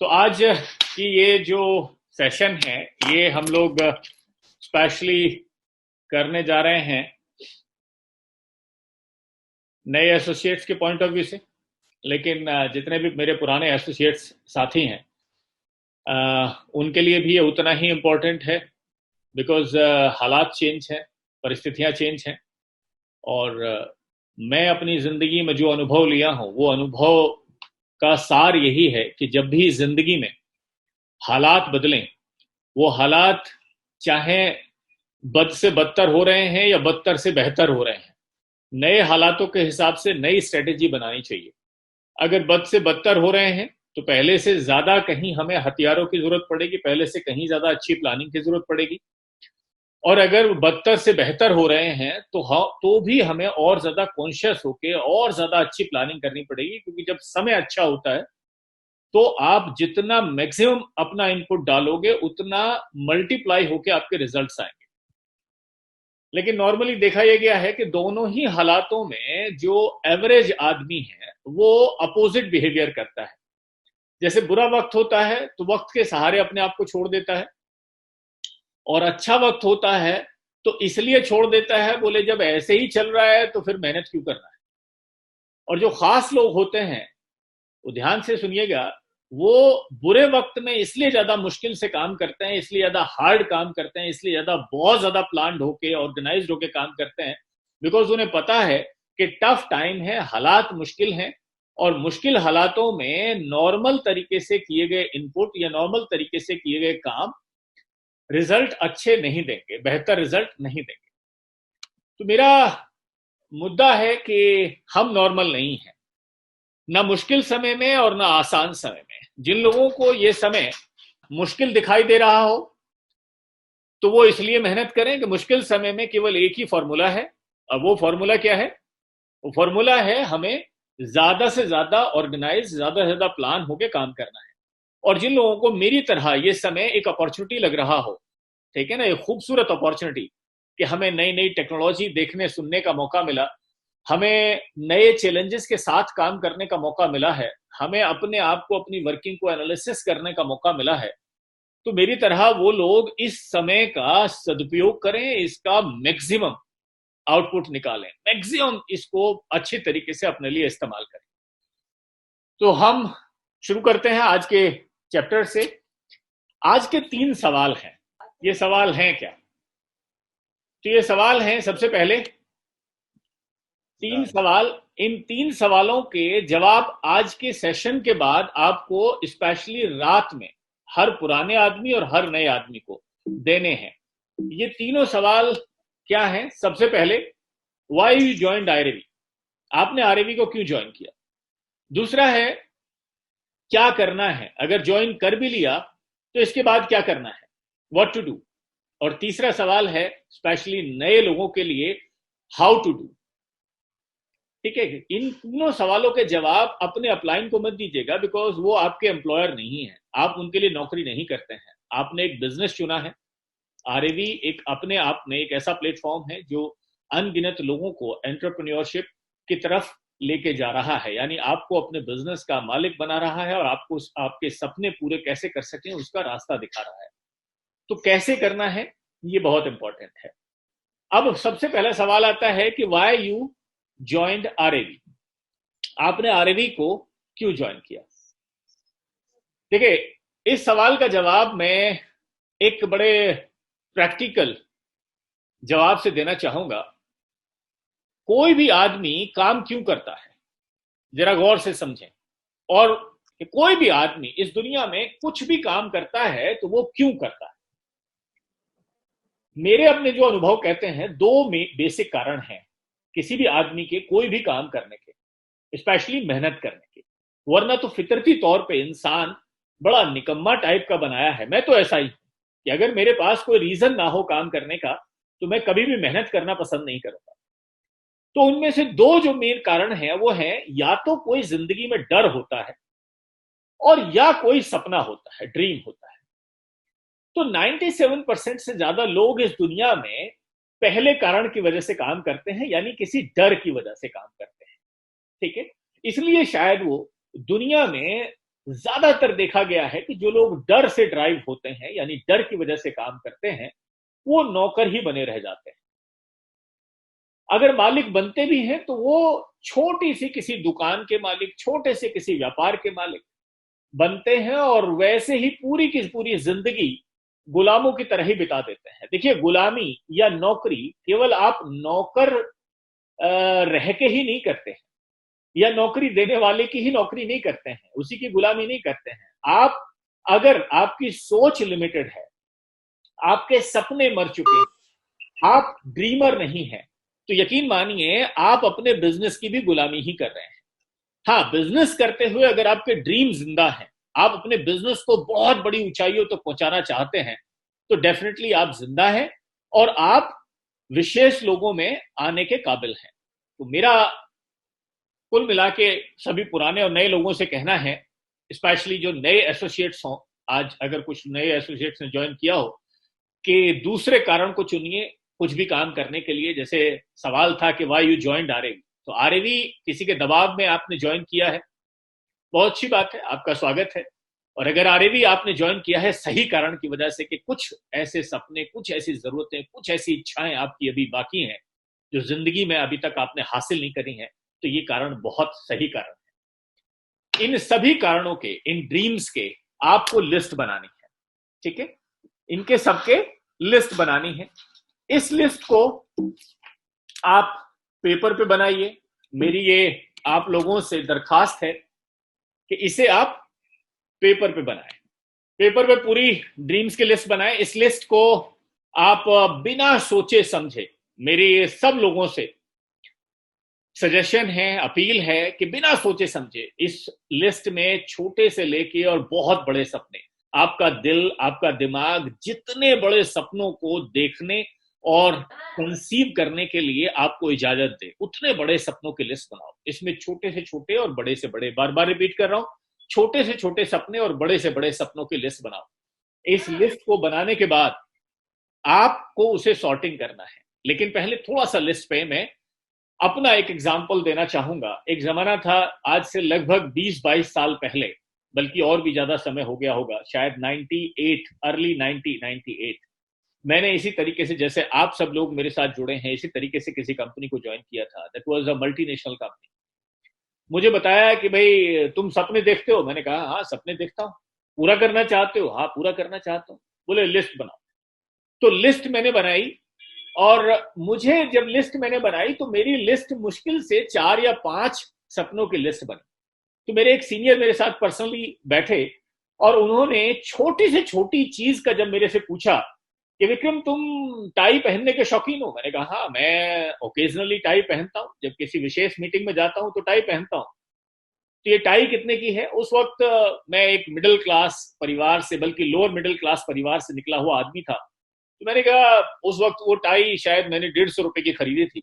तो आज की ये जो सेशन है ये हम लोग स्पेशली करने जा रहे हैं नए एसोसिएट्स के पॉइंट ऑफ व्यू से। लेकिन जितने भी मेरे पुराने एसोसिएट्स साथी हैं उनके लिए भी ये उतना ही इम्पोर्टेंट है, बिकॉज हालात चेंज हैं, परिस्थितियां चेंज हैं। और मैं अपनी ज़िंदगी में जो अनुभव लिया हूँ वो अनुभव का सार यही है कि जब भी ज़िंदगी में हालात बदलें, वो हालात चाहे बद से बदतर हो रहे हैं या बदतर से बेहतर हो रहे हैं, नए हालातों के हिसाब से नई स्ट्रेटेजी बनानी चाहिए। अगर बद से बदतर हो रहे हैं तो पहले से ज्यादा कहीं हमें हथियारों की जरूरत पड़ेगी, पहले से कहीं ज्यादा अच्छी प्लानिंग की जरूरत पड़ेगी। और अगर बदतर से बेहतर हो रहे हैं तो भी हमें और ज्यादा कॉन्शियस होकर और ज्यादा अच्छी प्लानिंग करनी पड़ेगी, क्योंकि जब समय अच्छा होता है तो आप जितना मैक्सिमम अपना इनपुट डालोगे उतना मल्टीप्लाई होकर आपके रिजल्ट्स आएंगे। लेकिन नॉर्मली देखा यह गया है कि दोनों ही हालातों में जो एवरेज आदमी है वो अपोजिट बिहेवियर करता है। जैसे बुरा वक्त होता है तो वक्त के सहारे अपने आप को छोड़ देता है, और अच्छा वक्त होता है तो इसलिए छोड़ देता है, बोले जब ऐसे ही चल रहा है तो फिर मेहनत क्यों करना है। और जो खास लोग होते हैं वो ध्यान से सुनिएगा, वो बुरे वक्त में इसलिए ज्यादा मुश्किल से काम करते हैं, इसलिए ज्यादा हार्ड काम करते हैं, इसलिए ज्यादा बहुत ज्यादा प्लान्ड होके ऑर्गेनाइज्ड होके काम करते हैं, बिकॉज उन्हें पता है कि टफ टाइम है, हालात मुश्किल हैं, और मुश्किल हालातों में नॉर्मल तरीके से किए गए इनपुट या नॉर्मल तरीके से किए गए काम रिजल्ट अच्छे नहीं देंगे, बेहतर रिजल्ट नहीं देंगे। तो मेरा मुद्दा है कि हम नॉर्मल नहीं है, ना मुश्किल समय में और ना आसान समय में। जिन लोगों को ये समय मुश्किल दिखाई दे रहा हो तो वो इसलिए मेहनत करें कि मुश्किल समय में केवल एक ही फॉर्मूला है। अब वो फॉर्मूला क्या है? वो फॉर्मूला है हमें ज्यादा से ज्यादा ऑर्गेनाइज, ज्यादा से ज्यादा प्लान होकर काम करना है। और जिन लोगों को मेरी तरह ये समय एक अपॉर्चुनिटी लग रहा हो, ठीक है ना, एक खूबसूरत अपॉर्चुनिटी कि हमें नई नई टेक्नोलॉजी देखने सुनने का मौका मिला, हमें नए चैलेंजेस के साथ काम करने का मौका मिला है, हमें अपने आप को, अपनी वर्किंग को एनालिसिस करने का मौका मिला है, तो मेरी तरह वो लोग इस समय का सदुपयोग करें, इसका मैक्सिमम आउटपुट निकालें, मैक्सिमम इसको अच्छी तरीके से अपने लिए इस्तेमाल करें। तो हम शुरू करते हैं आज के चैप्टर से। आज के 3 सवाल हैं। ये सवाल हैं क्या? तो ये सवाल हैं, सबसे पहले 3 सवाल। इन 3 सवालों के जवाब आज के सेशन के बाद आपको स्पेशली रात में हर पुराने आदमी और हर नए आदमी को देने हैं। ये तीनों सवाल क्या हैं? सबसे पहले, व्हाई यू जॉइंड आरएवी? आपने आरएवी को क्यों ज्वाइन किया? दूसरा है, क्या करना है? अगर ज्वाइन कर भी लिया तो इसके बाद क्या करना है, व्हाट टू डू? और तीसरा सवाल है स्पेशली नए लोगों के लिए, हाउ टू डू। ठीक है, इन तीनों सवालों के जवाब अपने अपलाइन को मत दीजिएगा, बिकॉज वो आपके एम्प्लॉयर नहीं है, आप उनके लिए नौकरी नहीं करते हैं, आपने एक बिजनेस चुना है। आरएवी एक अपने आप में एक ऐसा प्लेटफॉर्म है जो अनगिनत लोगों को एंटरप्रेन्योरशिप की तरफ लेके जा रहा है, यानी आपको अपने बिजनेस का मालिक बना रहा है और आपको आपके सपने पूरे कैसे कर सकें उसका रास्ता दिखा रहा है। तो कैसे करना है ये बहुत इंपॉर्टेंट है। अब सबसे पहला सवाल आता है कि व्हाई यू ज्वाइंड आरएवी? आपने आरएवी को क्यों ज्वाइन किया? देखिए, इस सवाल का जवाब मैं एक बड़े प्रैक्टिकल जवाब से देना चाहूंगा। कोई भी आदमी काम क्यों करता है, जरा गौर से समझें। और कोई भी आदमी इस दुनिया में कुछ भी काम करता है तो वो क्यों करता है? मेरे अपने जो अनुभव कहते हैं, 2 बेसिक कारण हैं किसी भी आदमी के कोई भी काम करने के, स्पेशली मेहनत करने के। वरना तो फितरती तौर पे इंसान बड़ा निकम्मा टाइप का बनाया है। मैं तो ऐसा ही कि अगर मेरे पास कोई रीजन ना हो काम करने का तो मैं कभी भी मेहनत करना पसंद नहीं करूंगा। तो उनमें से 2 जो मेन कारण हैं वो है, या तो कोई जिंदगी में डर होता है और या कोई सपना होता है, ड्रीम होता है। तो 97% से ज्यादा लोग इस दुनिया में पहले कारण की वजह से काम करते हैं, यानी किसी डर की वजह से काम करते हैं। ठीक है, इसलिए शायद वो दुनिया में ज्यादातर देखा गया है कि जो लोग डर से ड्राइव होते हैं, यानी डर की वजह से काम करते हैं, वो नौकर ही बने रह जाते हैं। अगर मालिक बनते भी हैं तो वो छोटी सी किसी दुकान के मालिक, छोटे से किसी व्यापार के मालिक बनते हैं और वैसे ही पूरी की पूरी जिंदगी गुलामों की तरह ही बिता देते हैं। देखिए, गुलामी या नौकरी केवल आप नौकर रह के ही नहीं करते हैं, या नौकरी देने वाले की ही नौकरी नहीं करते हैं, उसी की गुलामी नहीं करते हैं। आप, अगर आपकी सोच लिमिटेड है, आपके सपने मर चुके हैं, आप ड्रीमर नहीं है, तो यकीन मानिए आप अपने बिजनेस की भी गुलामी ही कर रहे हैं। हाँ, बिजनेस करते हुए अगर आपके ड्रीम जिंदा है, आप अपने बिजनेस को बहुत बड़ी ऊंचाइयों तक पहुंचाना चाहते हैं, तो डेफिनेटली आप जिंदा हैं और आप विशेष लोगों में आने के काबिल हैं। तो मेरा कुल मिला के सभी पुराने और नए लोगों से कहना है, स्पेशली जो नए एसोसिएट्स हों, आज अगर कुछ नए एसोसिएट्स ने ज्वाइन किया हो, कि दूसरे कारण को चुनिए कुछ भी काम करने के लिए। जैसे सवाल था कि वाई यू ज्वाइंड आरएवी, तो आरएवी किसी के दबाव में आपने ज्वाइन किया है, बहुत अच्छी बात है, आपका स्वागत है। और अगर आरएवी आपने ज्वाइन किया है सही कारण की वजह से, कि कुछ ऐसे सपने, कुछ ऐसी जरूरतें, कुछ ऐसी इच्छाएं आपकी अभी बाकी हैं जो जिंदगी में अभी तक आपने हासिल नहीं करी हैं, तो ये कारण बहुत सही कारण है। इन सभी कारणों के, इन ड्रीम्स के आपको लिस्ट बनानी है, ठीक है? इनके सबके लिस्ट बनानी है। इस लिस्ट को आप पेपर पे बनाइए। मेरी ये आप लोगों से दरखास्त है कि इसे आप पेपर पे बनाएं। पेपर पे पूरी ड्रीम्स की लिस्ट बनाएं। इस लिस्ट को आप बिना सोचे समझे, मेरी सब लोगों से सजेशन है, अपील है कि बिना सोचे समझे इस लिस्ट में छोटे से लेके और बहुत बड़े सपने, आपका दिल, आपका दिमाग जितने बड़े सपनों को देखने और कंसीव करने के लिए आपको इजाजत दे, उतने बड़े सपनों की लिस्ट बनाओ। इसमें छोटे से छोटे और बड़े से बड़े, बार बार रिपीट कर रहा हूं, छोटे से छोटे सपने और बड़े से बड़े सपनों की लिस्ट बनाओ। इस लिस्ट को बनाने के बाद आपको उसे सॉर्टिंग करना है। लेकिन पहले थोड़ा सा लिस्ट पे मैं अपना एक एग्जाम्पल देना चाहूंगा। एक जमाना था, आज से लगभग 20-22 साल पहले, बल्कि और भी ज्यादा समय हो गया होगा, शायद 98, अर्ली 98, मैंने इसी तरीके से, जैसे आप सब लोग मेरे साथ जुड़े हैं, इसी तरीके से किसी कंपनी को ज्वाइन किया था। That was a multinational company. मुझे बताया कि भाई तुम सपने देखते हो। मैंने कहा हाँ, सपने देखता हूँ। पूरा करना चाहते हो? हाँ, पूरा करना चाहता हूँ। बोले लिस्ट बनाओ। तो लिस्ट मैंने बनाई, और मुझे जब लिस्ट मैंने बनाई तो मेरी लिस्ट मुश्किल से 4 या 5 सपनों की लिस्ट बनी। तो मेरे एक सीनियर मेरे साथ पर्सनली बैठे और उन्होंने छोटी से छोटी चीज का जब मेरे से पूछा कि विक्रम तुम टाई पहनने के शौकीन हो? मैंने कहा हाँ, मैं ओकेजनली टाई पहनता हूँ, जब किसी विशेष मीटिंग में जाता हूँ तो टाई पहनता हूँ। तो ये टाई कितने की है? उस वक्त मैं एक मिडिल क्लास परिवार से, बल्कि लोअर मिडिल क्लास परिवार से निकला हुआ आदमी था। तो मैंने कहा, उस वक्त वो टाई शायद मैंने 150 रुपए की खरीदी थी।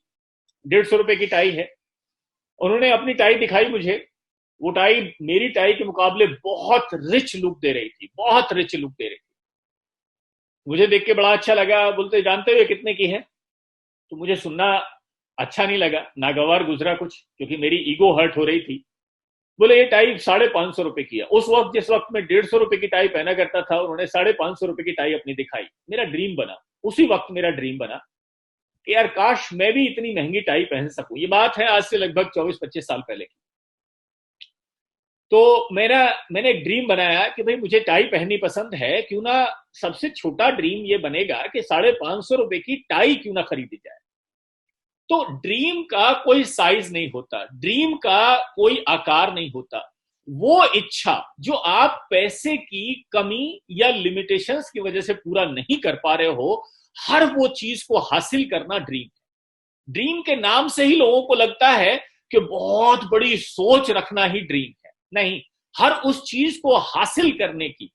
150 रुपए की टाई है। उन्होंने अपनी टाई दिखाई मुझे। वो टाई मेरी टाई के मुकाबले बहुत रिच लुक दे रही थी, बहुत रिच लुक दे रही थी। मुझे देख के बड़ा अच्छा लगा। बोलते जानते हो ये कितने की है? तो मुझे सुनना अच्छा नहीं लगा, नागवार गुजरा कुछ, क्योंकि मेरी ईगो हर्ट हो रही थी। बोले ये टाई 550 रुपए की है। उस वक्त, जिस वक्त मैं 150 रुपए की टाई पहना करता था, उन्होंने 550 रुपए की टाई अपनी दिखाई। मेरा ड्रीम बना, उसी वक्त मेरा ड्रीम बना कि यार काश मैं भी इतनी महंगी टाई पहन सकूं। ये बात है आज से लगभग 24-25 साल पहले की। तो मैंने एक ड्रीम बनाया कि भाई मुझे टाई पहननी पसंद है, क्यों ना सबसे छोटा ड्रीम ये बनेगा कि 550 रुपए की टाई क्यों ना खरीदी जाए। तो ड्रीम का कोई साइज नहीं होता, ड्रीम का कोई आकार नहीं होता। वो इच्छा जो आप पैसे की कमी या लिमिटेशंस की वजह से पूरा नहीं कर पा रहे हो, हर वो चीज को हासिल करना ड्रीम है। ड्रीम के नाम से ही लोगों को लगता है कि बहुत बड़ी सोच रखना ही ड्रीम है। नहीं, हर उस चीज को हासिल करने की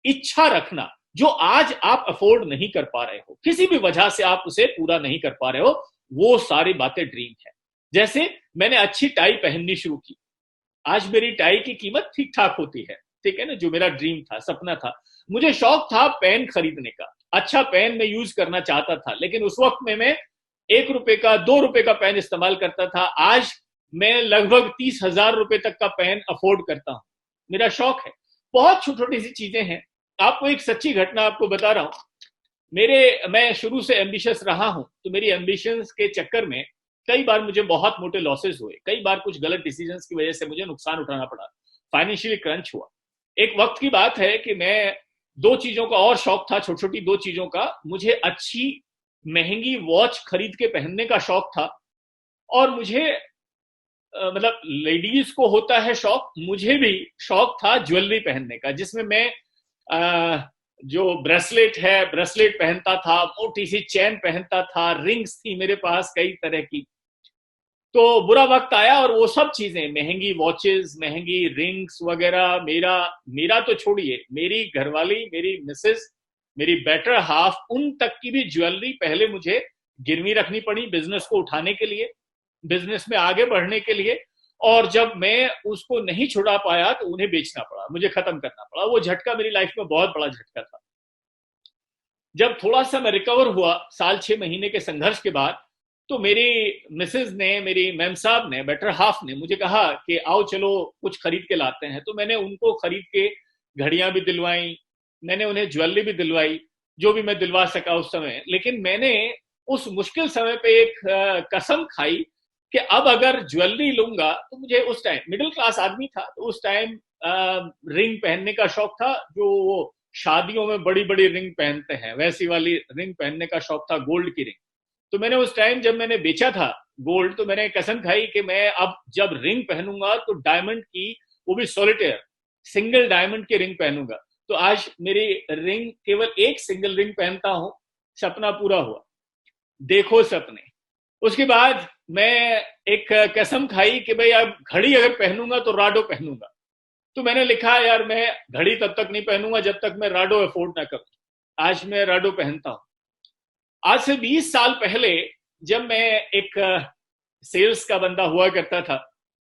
इच्छा रखना जो आज आप अफोर्ड नहीं कर पा रहे हो, किसी भी वजह से आप उसे पूरा नहीं कर पा रहे हो, वो सारी बातें ड्रीम है। जैसे मैंने अच्छी टाई पहननी शुरू की, आज मेरी टाई की कीमत ठीक ठाक होती है, ठीक है ना। जो मेरा ड्रीम था, सपना था, मुझे शौक था पेन खरीदने का, अच्छा पेन मैं यूज करना चाहता था, लेकिन उस वक्त में मैं 1 रुपए का, 2 रुपए का पेन इस्तेमाल करता था। आज मैं लगभग 30,000 रुपए तक का पेन अफोर्ड करता हूं। मेरा शौक है। बहुत छोटी छोटी सी चीजें हैं। आपको एक सच्ची घटना आपको बता रहा हूं। मैं शुरू से एम्बिशियस रहा हूं, तो मेरी एम्बिशंस के चक्कर में कई बार मुझे बहुत मोटे लॉसेस हुए, कई बार कुछ गलत डिसीजंस की वजह से मुझे नुकसान उठाना पड़ा, फाइनेंशियली क्रंच हुआ। एक वक्त की बात है कि मैं दो चीजों का और शौक था, छोटी छोटी दो चीजों का। मुझे अच्छी महंगी वॉच खरीद के पहनने का शौक था, और मुझे मतलब लेडीज को होता है शौक, मुझे भी शौक था ज्वेलरी पहनने का, जिसमें मैं जो ब्रेसलेट है ब्रेसलेट पहनता था, मोटी सी चेन पहनता था, रिंग्स थी मेरे पास कई तरह की। तो बुरा वक्त आया और वो सब चीजें, महंगी वॉचेस, महंगी रिंग्स वगैरह, मेरा मेरा तो छोड़िए, मेरी घरवाली, मेरी मिसेस, मेरी बेटर हाफ, उन तक की भी ज्वेलरी पहले मुझे गिरवी रखनी पड़ी बिजनेस को उठाने के लिए, बिजनेस में आगे बढ़ने के लिए। और जब मैं उसको नहीं छुड़ा पाया तो उन्हें बेचना पड़ा, मुझे खत्म करना पड़ा। वो झटका मेरी लाइफ में बहुत बड़ा झटका था। जब थोड़ा सा मैं रिकवर हुआ साल 6 महीने के संघर्ष के बाद, तो मेरी मिसेज ने, मेरी मैम साहब ने, बेटर हाफ ने मुझे कहा कि आओ चलो कुछ खरीद के लाते हैं। तो मैंने उनको खरीद के घड़ियां भी दिलवाई, मैंने उन्हें ज्वेलरी भी दिलवाई, जो भी मैं दिलवा सका उस समय। लेकिन मैंने उस मुश्किल समय पे एक कसम खाई कि अब अगर ज्वेलरी लूंगा तो मुझे, उस टाइम मिडिल क्लास आदमी था, तो उस टाइम रिंग पहनने का शौक था, जो शादियों में बड़ी बड़ी रिंग पहनते हैं, वैसी वाली रिंग पहनने का शौक था, गोल्ड की रिंग। तो मैंने उस टाइम जब मैंने बेचा था गोल्ड, तो मैंने कसम खाई कि मैं अब जब रिंग पहनूंगा तो डायमंड की, वो भी सॉलिटेयर सिंगल डायमंड की रिंग पहनूंगा। तो आज मेरी रिंग, केवल एक सिंगल रिंग पहनता हूं। सपना पूरा हुआ, देखो सपने। उसके बाद मैं एक कसम खाई कि भाई अब घड़ी अगर पहनूंगा तो राडो पहनूंगा। तो मैंने लिखा, यार मैं घड़ी तब तक नहीं पहनूंगा जब तक मैं राडो अफोर्ड ना करूं। आज मैं राडो पहनता हूं। आज से 20 साल पहले जब मैं एक सेल्स का बंदा हुआ करता था,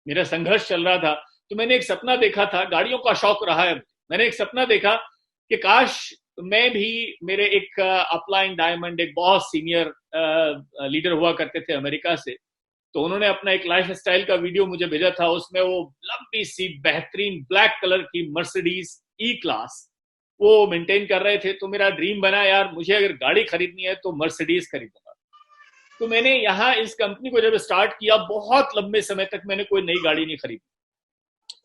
मेरा संघर्ष चल रहा था, तो मैंने एक सपना देखा था, गाड़ियों का शौक रहा है। मैंने एक सपना देखा कि काश मैं भी, मेरे एक अपलाइन डायमंड, एक बहुत सीनियर लीडर हुआ करते थे अमेरिका से, तो उन्होंने अपना एक लाइफ स्टाइल का वीडियो मुझे भेजा था। उसमें वो लंबी सी बेहतरीन ब्लैक कलर की मर्सिडीज ई क्लास वो मेंटेन कर रहे थे। तो मेरा ड्रीम बना, यार मुझे अगर गाड़ी खरीदनी है तो मर्सिडीज खरीदूंगा। तो मैंने यहाँ इस कंपनी को जब स्टार्ट किया, बहुत लंबे समय तक मैंने कोई नई गाड़ी नहीं खरीदी।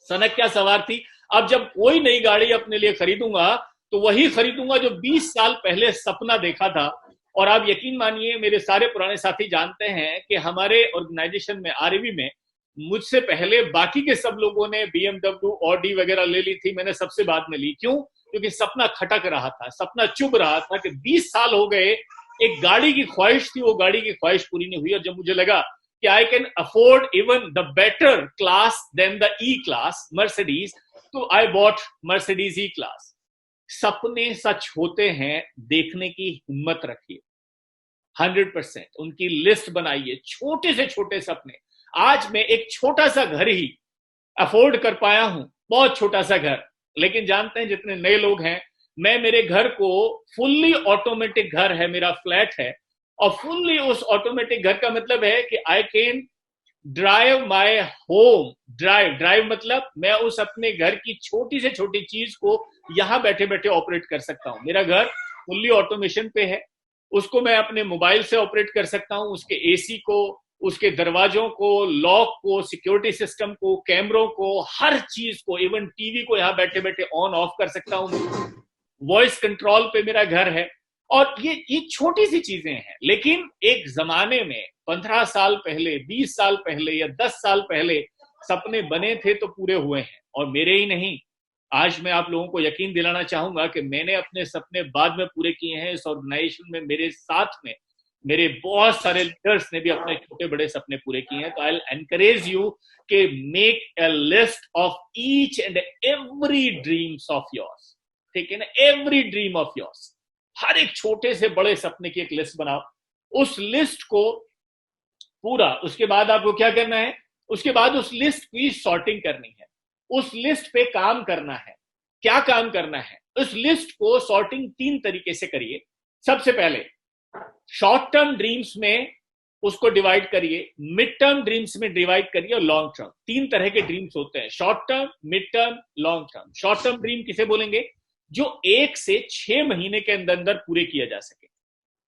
सनक क्या सवार थी। अब जब कोई नई गाड़ी अपने लिए खरीदूंगा तो वही खरीदूंगा जो 20 साल पहले सपना देखा था। और आप यकीन मानिए, मेरे सारे पुराने साथी जानते हैं कि हमारे ऑर्गेनाइजेशन में, आरएवी में, मुझसे पहले बाकी के सब लोगों ने बीएमडब्ल्यू, ऑडी वगैरह ले ली थी, मैंने सबसे बाद में ली। क्यों? क्योंकि सपना खटक रहा था, सपना चुभ रहा था कि 20 साल हो गए, एक गाड़ी की ख्वाहिश थी, वो गाड़ी की ख्वाहिश पूरी नहीं हुई। और जब मुझे लगा कि I can afford even the better class than the E class, Mercedes, तो I bought Mercedes E class. सपने सच होते हैं, देखने की हिम्मत रखिए, 100%। उनकी लिस्ट बनाइए, छोटे से छोटे सपने। आज मैं एक छोटा सा घर ही अफोर्ड कर पाया हूं, बहुत छोटा सा घर। लेकिन जानते हैं जितने नए लोग हैं, मैं, मेरे घर को, फुल्ली ऑटोमेटिक घर है, मेरा फ्लैट है, और फुल्ली उस ऑटोमेटिक घर का मतलब है कि I can drive my home. Drive मतलब मैं उस अपने घर की छोटी से छोटी चीज को यहां बैठे बैठे ऑपरेट कर सकता हूं। मेरा घर फुल्ली ऑटोमेशन पे है, उसको मैं अपने मोबाइल से ऑपरेट कर सकता हूं, उसके एसी को, उसके दरवाजों को, लॉक को, सिक्योरिटी सिस्टम को, कैमरों को, हर चीज को, इवन टीवी को यहां बैठे बैठे ऑन ऑफ कर सकता हूं। वॉइस कंट्रोल पे मेरा घर है। और ये छोटी सी चीजें हैं, लेकिन एक जमाने में 15 साल पहले, 20 साल पहले या 10 साल पहले सपने बने थे तो पूरे हुए हैं। और मेरे ही नहीं, आज मैं आप लोगों को यकीन दिलाना चाहूंगा कि मैंने अपने सपने बाद में पूरे किए हैं। इस ऑर्गेनाइजेशन में मेरे साथ में मेरे बहुत सारे लीडर्स ने भी अपने छोटे बड़े सपने पूरे किए हैं। तो आई विल एनकरेज यू कि make a list of each and every dreams of yours. ठीक है ना? एवरी ड्रीम ऑफ योर्स, हर एक छोटे से बड़े सपने की एक लिस्ट बनाओ। उस लिस्ट को पूरा, उसके बाद आपको क्या करना है, उसके बाद उस लिस्ट की सॉर्टिंग करनी है, उस लिस्ट पे काम करना है। क्या काम करना है? उस लिस्ट को सॉर्टिंग 3 तरीके से करिए। सबसे पहले, शॉर्ट टर्म ड्रीम्स में उसको डिवाइड करिए, मिड टर्म ड्रीम्स में डिवाइड करिए और लॉन्ग टर्म। 3 तरह के ड्रीम्स होते हैं, short term, mid term, long term. Short term dream किसे बोलेंगे? जो 1 से 6 महीने के अंदर अंदर पूरे किया जा सके,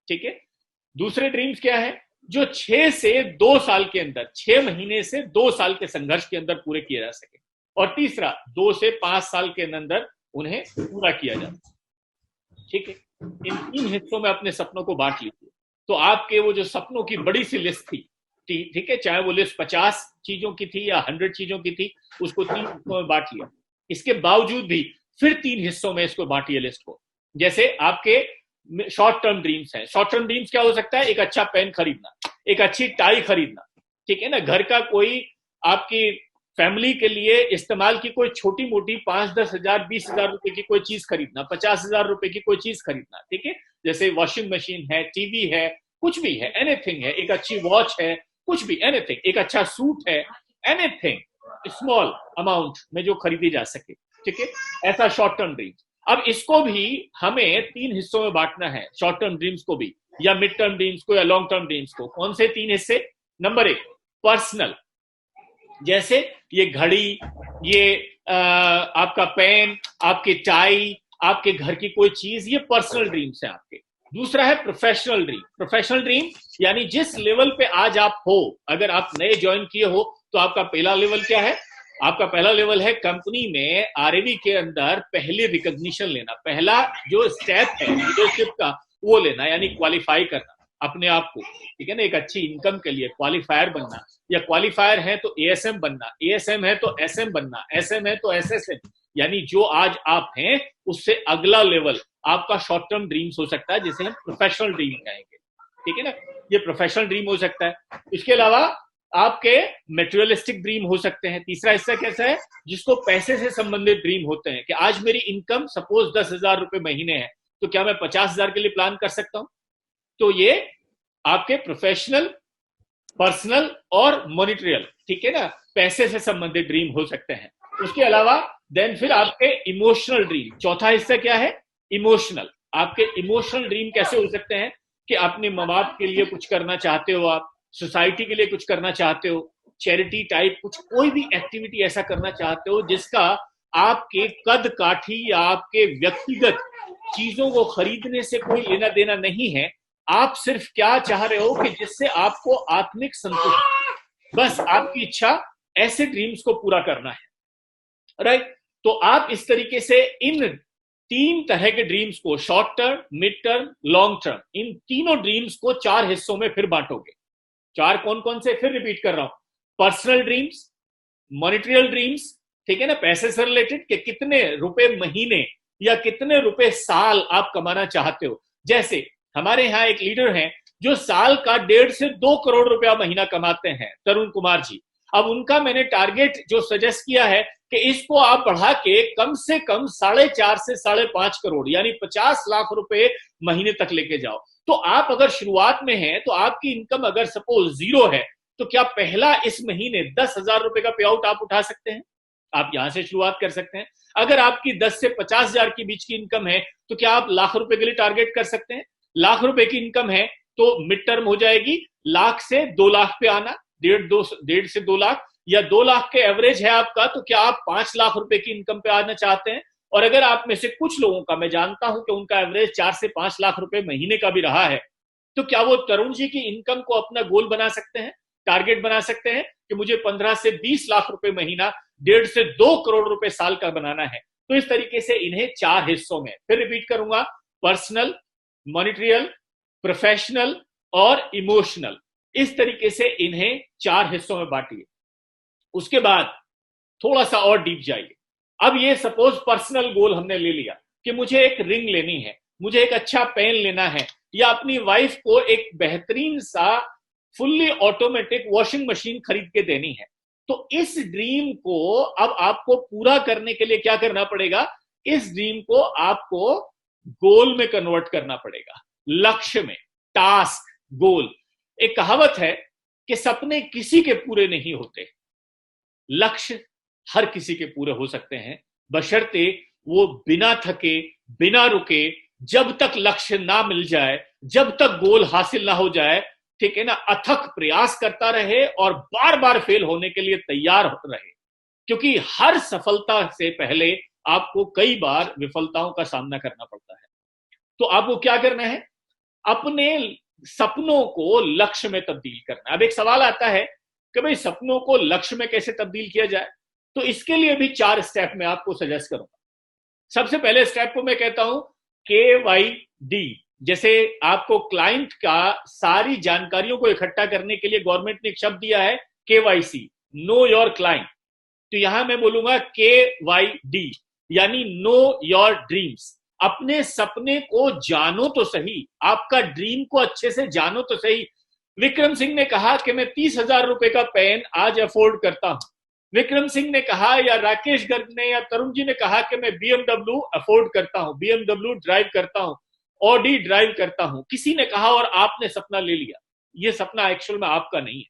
ठीक है। दूसरे ड्रीम्स क्या है? जो 6 से 2 साल के अंदर, 6 महीने से 2 साल के संघर्ष के अंदर पूरे किया जा सके। और तीसरा 2 से 5 साल के अंदर उन्हें पूरा किया जा सके, ठीक है। इन 3 हिस्सों में अपने सपनों को बांट लीजिए। तो आपके वो जो सपनों की बड़ी सी लिस्ट थी, ठीक है, चाहे वो लिस्ट 50 चीजों की थी या 100 चीजों की थी, उसको 3 हिस्सों में बांट लिया। इसके बावजूद भी फिर 3 हिस्सों में इसको बांटिए लिस्ट को। जैसे आपके शॉर्ट टर्म ड्रीम्स हैं। शॉर्ट टर्म ड्रीम्स क्या हो सकता है? एक अच्छा पेन खरीदना, एक अच्छी टाई खरीदना, ठीक है ना, घर का कोई आपकी फैमिली के लिए इस्तेमाल की कोई छोटी मोटी 5-10 हजार 20 हजार रुपए की कोई चीज खरीदना, 50 हजार रुपए की कोई चीज खरीदना, ठीक है। जैसे वॉशिंग मशीन है, टीवी है, कुछ भी है, एनीथिंग है, एक अच्छी वॉच है, कुछ भी, एनीथिंग, एक अच्छा सूट है, एनीथिंग स्मॉल अमाउंट में जो खरीदी जा सके, ठीक है। ऐसा शॉर्ट टर्म ड्रीम्स। अब इसको भी हमें 3 हिस्सों में बांटना है, शॉर्ट टर्म ड्रीम्स को भी, या मिड टर्म ड्रीम्स को, या लॉन्ग टर्म ड्रीम्स को। कौन से 3 हिस्से? नंबर 1 पर्सनल, जैसे ये घड़ी, ये आपका पेन, आपकी टाई, आपके घर की कोई चीज, ये पर्सनल ड्रीम्स है आपके। दूसरा है प्रोफेशनल ड्रीम। प्रोफेशनल ड्रीम यानी जिस लेवल पे आज आप हो, अगर आप नए ज्वाइन किए हो तो आपका पहला लेवल क्या है? आपका पहला लेवल है कंपनी में आरएडी के अंदर पहले रिकॉग्निशन लेना, पहला जो स्टेप है लीडरशिप का वो लेना, यानी क्वालिफाई करना अपने आप को, ठीक है ना, एक अच्छी इनकम के लिए क्वालिफायर बनना, या क्वालिफायर है तो एएसएम बनना, एएसएम है तो एसएम बनना, एसएम है तो एसएसएम, यानी जो आज आप हैं उससे अगला लेवल आपका शॉर्ट टर्म ड्रीम्स हो सकता है, जिसे हम प्रोफेशनल ड्रीम कहेंगे, ठीक है ना। ये प्रोफेशनल ड्रीम हो सकता है। इसके अलावा आपके मेटेरियलिस्टिक ड्रीम हो सकते हैं। तीसरा हिस्सा कैसा है? जिसको पैसे से संबंधित ड्रीम होते हैं, कि आज मेरी इनकम सपोज 10,000 रुपए महीने है, तो क्या मैं 50,000 के लिए प्लान कर सकता हूं? तो ये आपके प्रोफेशनल, पर्सनल और मॉनिटरियल, ठीक है ना, पैसे से संबंधित ड्रीम हो सकते हैं। उसके अलावा देन फिर आपके इमोशनल ड्रीम, चौथा हिस्सा क्या है? इमोशनल। आपके इमोशनल ड्रीम कैसे हो सकते हैं? कि अपने माँ बाप के लिए कुछ करना चाहते हो, आप सोसाइटी के लिए कुछ करना चाहते हो, चैरिटी टाइप कुछ, कोई भी एक्टिविटी ऐसा करना चाहते हो जिसका आपके कद काठी या आपके व्यक्तिगत चीजों को खरीदने से कोई लेना देना नहीं है। आप सिर्फ क्या चाह रहे हो कि जिससे आपको आत्मिक संतुष्टि, बस आपकी इच्छा, ऐसे ड्रीम्स को पूरा करना है, राइट। तो आप इस तरीके से इन 3 तरह के ड्रीम्स को, short term, mid term, long term, इन तीनों ड्रीम्स को 4 हिस्सों में फिर बांटोगे। 4 कौन कौन से? फिर रिपीट कर रहा हूं। पर्सनल ड्रीम्स, मॉनिटरियल ड्रीम्स, ठीक है ना, पैसे से रिलेटेड, कि कितने रुपए महीने या कितने रुपए साल आप कमाना चाहते हो। जैसे हमारे यहाँ एक लीडर हैं जो साल का 1.5 से 2 करोड़ रुपया महीना कमाते हैं, तरुण कुमार जी। अब उनका मैंने टारगेट जो सजेस्ट किया है कि इसको आप बढ़ा के कम से कम 4.5 से 5.5 करोड़ यानी 50 लाख रुपए महीने तक लेके जाओ। तो आप अगर शुरुआत में हैं, तो आपकी इनकम अगर सपोज 0 है, तो क्या पहला इस महीने 10,000 रुपए का पे आउट आप उठा सकते हैं? आप यहां से शुरुआत कर सकते हैं। अगर आपकी 10 से 50,000 के बीच की इनकम है, तो क्या आप लाख रुपए के लिए टारगेट कर सकते हैं? लाख रुपए की इनकम है तो मिड टर्म हो जाएगी लाख से 2 लाख पे आना, 1.5 से 2 लाख, या 2 लाख के एवरेज है आपका, तो क्या आप 5 लाख रुपए की इनकम पे आना चाहते हैं? और अगर आप में से कुछ लोगों का, मैं जानता हूं कि उनका एवरेज 4 से 5 लाख रुपए महीने का भी रहा है, तो क्या वो तरुण जी की इनकम को अपना गोल बना सकते हैं, टारगेट बना सकते हैं कि मुझे 15 से 20 लाख रुपए महीना, 1.5 से 2 करोड़ रुपए साल का बनाना है? तो इस तरीके से इन्हें 4 हिस्सों में, फिर रिपीट करूंगा, पर्सनल, मॉनिटरियल, प्रोफेशनल और इमोशनल, इस तरीके से इन्हें 4 हिस्सों में बांटिए। उसके बाद थोड़ा सा और डीप जाइए। अब ये सपोज पर्सनल गोल हमने ले लिया कि मुझे एक रिंग लेनी है, मुझे एक अच्छा पेन लेना है, या अपनी वाइफ को एक बेहतरीन सा फुल्ली ऑटोमेटिक वॉशिंग मशीन खरीद के देनी है। तो इस ड्रीम को अब आपको पूरा करने के लिए क्या करना पड़ेगा? इस ड्रीम को आपको गोल में कन्वर्ट करना पड़ेगा, लक्ष्य में, टास्क, गोल। एक कहावत है कि सपने किसी के पूरे नहीं होते, लक्ष्य हर किसी के पूरे हो सकते हैं, बशर्ते वो बिना थके, बिना रुके, जब तक लक्ष्य ना मिल जाए, जब तक गोल हासिल ना हो जाए, ठीक है ना, अथक प्रयास करता रहे और बार बार फेल होने के लिए तैयार रहे, क्योंकि हर सफलता से पहले आपको कई बार विफलताओं का सामना करना पड़ता है। तो आपको क्या करना है, अपने सपनों को लक्ष्य में तब्दील करना। अब एक सवाल आता है कि भाई सपनों को लक्ष्य में कैसे तब्दील किया जाए, तो इसके लिए भी 4 स्टेप मैं आपको सजेस्ट करूंगा। सबसे पहले स्टेप को मैं कहता हूं KYD। जैसे आपको क्लाइंट का सारी जानकारियों को इकट्ठा करने के लिए गवर्नमेंट ने एक शब्द दिया है KYC, नो योर क्लाइंट। तो यहां मैं बोलूंगा KYD, यानी नो योर ड्रीम्स। अपने सपने को जानो तो सही, आपका ड्रीम को अच्छे से जानो तो सही। विक्रम सिंह ने कहा कि मैं 30,000 रुपए का पेन आज अफोर्ड करता हूं। विक्रम सिंह ने कहा, या राकेश गर्ग ने या तरुण जी ने कहा कि मैं BMW अफोर्ड करता हूं, BMW ड्राइव करता हूं, ऑडी ड्राइव करता हूं। किसी ने कहा और आपने सपना ले लिया। ये सपना एक्चुअल में आपका नहीं है।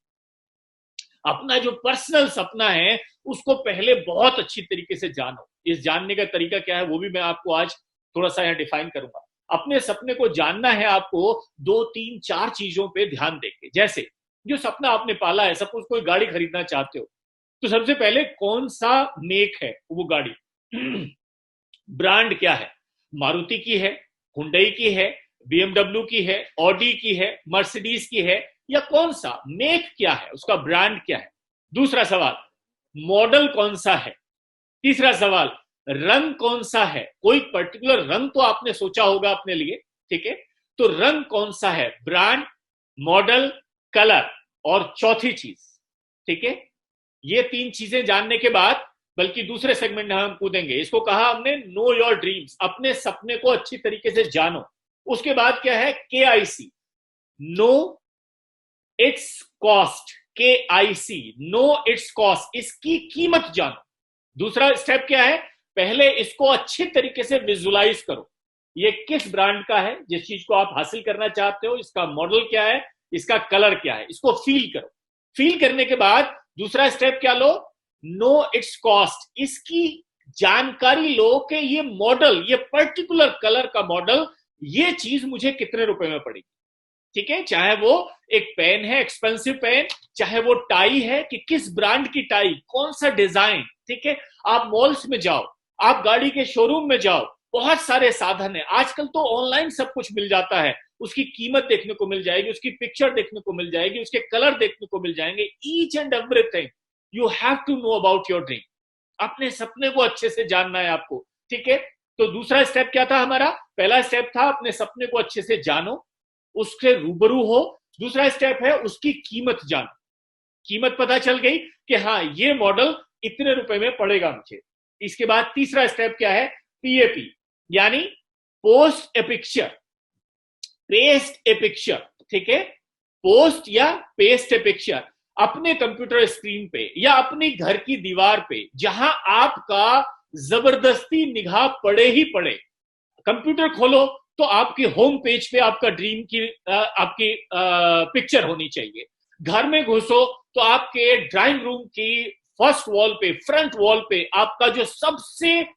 अपना जो पर्सनल सपना है उसको पहले बहुत अच्छी तरीके से जानो। इस जानने का तरीका क्या है वो भी मैं आपको आज थोड़ा सा यहां डिफाइन करूंगा। अपने सपने को जानना है आपको 2, 3, 4 चीजों पे ध्यान देके। जैसे जो सपना आपने पाला है, सपोज कोई गाड़ी खरीदना चाहते हो, तो सबसे पहले कौन सा मेक है वो गाड़ी, ब्रांड क्या है, मारुति की है, हुंडई की है, BMW की है, ऑडी की है, मर्सिडीज की है, या कौन सा मेक क्या है, उसका ब्रांड क्या है। दूसरा सवाल, मॉडल कौन सा है। तीसरा सवाल, रंग कौन सा है। कोई पर्टिकुलर रंग तो आपने सोचा होगा अपने लिए, ठीक है, तो रंग कौन सा है, ब्रांड, मॉडल, कलर, और चौथी चीज, ठीक है, ये 3 चीजें जानने के बाद, बल्कि दूसरे सेगमेंट में हम कूदेंगे। इसको कहा हमने नो योर ड्रीम्स, अपने सपने को अच्छी तरीके से जानो। उसके बाद क्या है, KIC, know its cost. KIC, know its cost, इसकी कीमत जानो। दूसरा स्टेप क्या है, पहले इसको अच्छे तरीके से विजुलाइज करो। ये किस ब्रांड का है, जिस चीज को आप हासिल करना चाहते हो, इसका मॉडल क्या है, इसका कलर क्या है, इसको फील करो। फील करने के बाद दूसरा स्टेप क्या लो, नो इट्स कॉस्ट, इसकी जानकारी लो कि ये मॉडल, ये पर्टिकुलर कलर का मॉडल, ये चीज मुझे कितने रुपए में पड़ेगी। ठीक है, चाहे वो एक पेन है, एक्सपेंसिव पेन, चाहे वो टाई है कि किस ब्रांड की टाई, कौन सा डिजाइन। ठीक है, आप मॉल्स में जाओ, आप गाड़ी के शोरूम में जाओ, बहुत सारे साधन है। आजकल तो ऑनलाइन सब कुछ मिल जाता है, उसकी कीमत देखने को मिल जाएगी, उसकी पिक्चर देखने को मिल जाएगी, उसके कलर देखने को मिल जाएंगे। Each and everything you have to know about your dream. अपने सपने को अच्छे से जानना है आपको। ठीक है, तो दूसरा स्टेप क्या था हमारा, पहला स्टेप था अपने सपने को अच्छे से जानो, उससे रूबरू हो। दूसरा स्टेप है उसकी कीमत जानो। कीमत पता चल गई कि हाँ ये मॉडल इतने रुपए में पड़ेगा मुझे। इसके बाद तीसरा स्टेप क्या है, PAP, यानी पोस्ट ए पिक्चर, पेस्ट ए पिक्चर। ठीक है, पोस्ट या पेस्ट ए पिक्चर अपने कंप्यूटर स्क्रीन पे या अपनी घर की दीवार पे, जहां आपका जबरदस्ती निगाह पड़े ही पड़े। कंप्यूटर खोलो तो आपके होम पेज पे आपका ड्रीम की आपकी पिक्चर होनी चाहिए। घर में घुसो तो आपके ड्राइंग रूम की फर्स्ट वॉल पे, फ्रंट वॉल पे आपका जो सबसे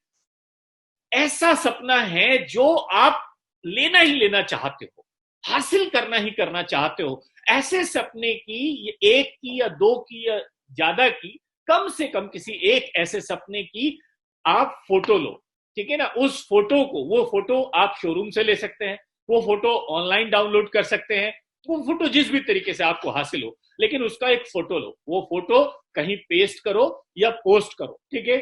ऐसा सपना है जो आप लेना ही लेना चाहते हो, हासिल करना ही करना चाहते हो, ऐसे सपने की, एक की या दो की या ज्यादा की, कम से कम किसी एक ऐसे सपने की आप फोटो लो। ठीक है ना, उस फोटो को, वो फोटो आप शोरूम से ले सकते हैं, वो फोटो ऑनलाइन डाउनलोड कर सकते हैं, वो फोटो जिस भी तरीके से आपको हासिल हो, लेकिन उसका एक फोटो लो, वो फोटो कहीं पेस्ट करो या पोस्ट करो। ठीक है,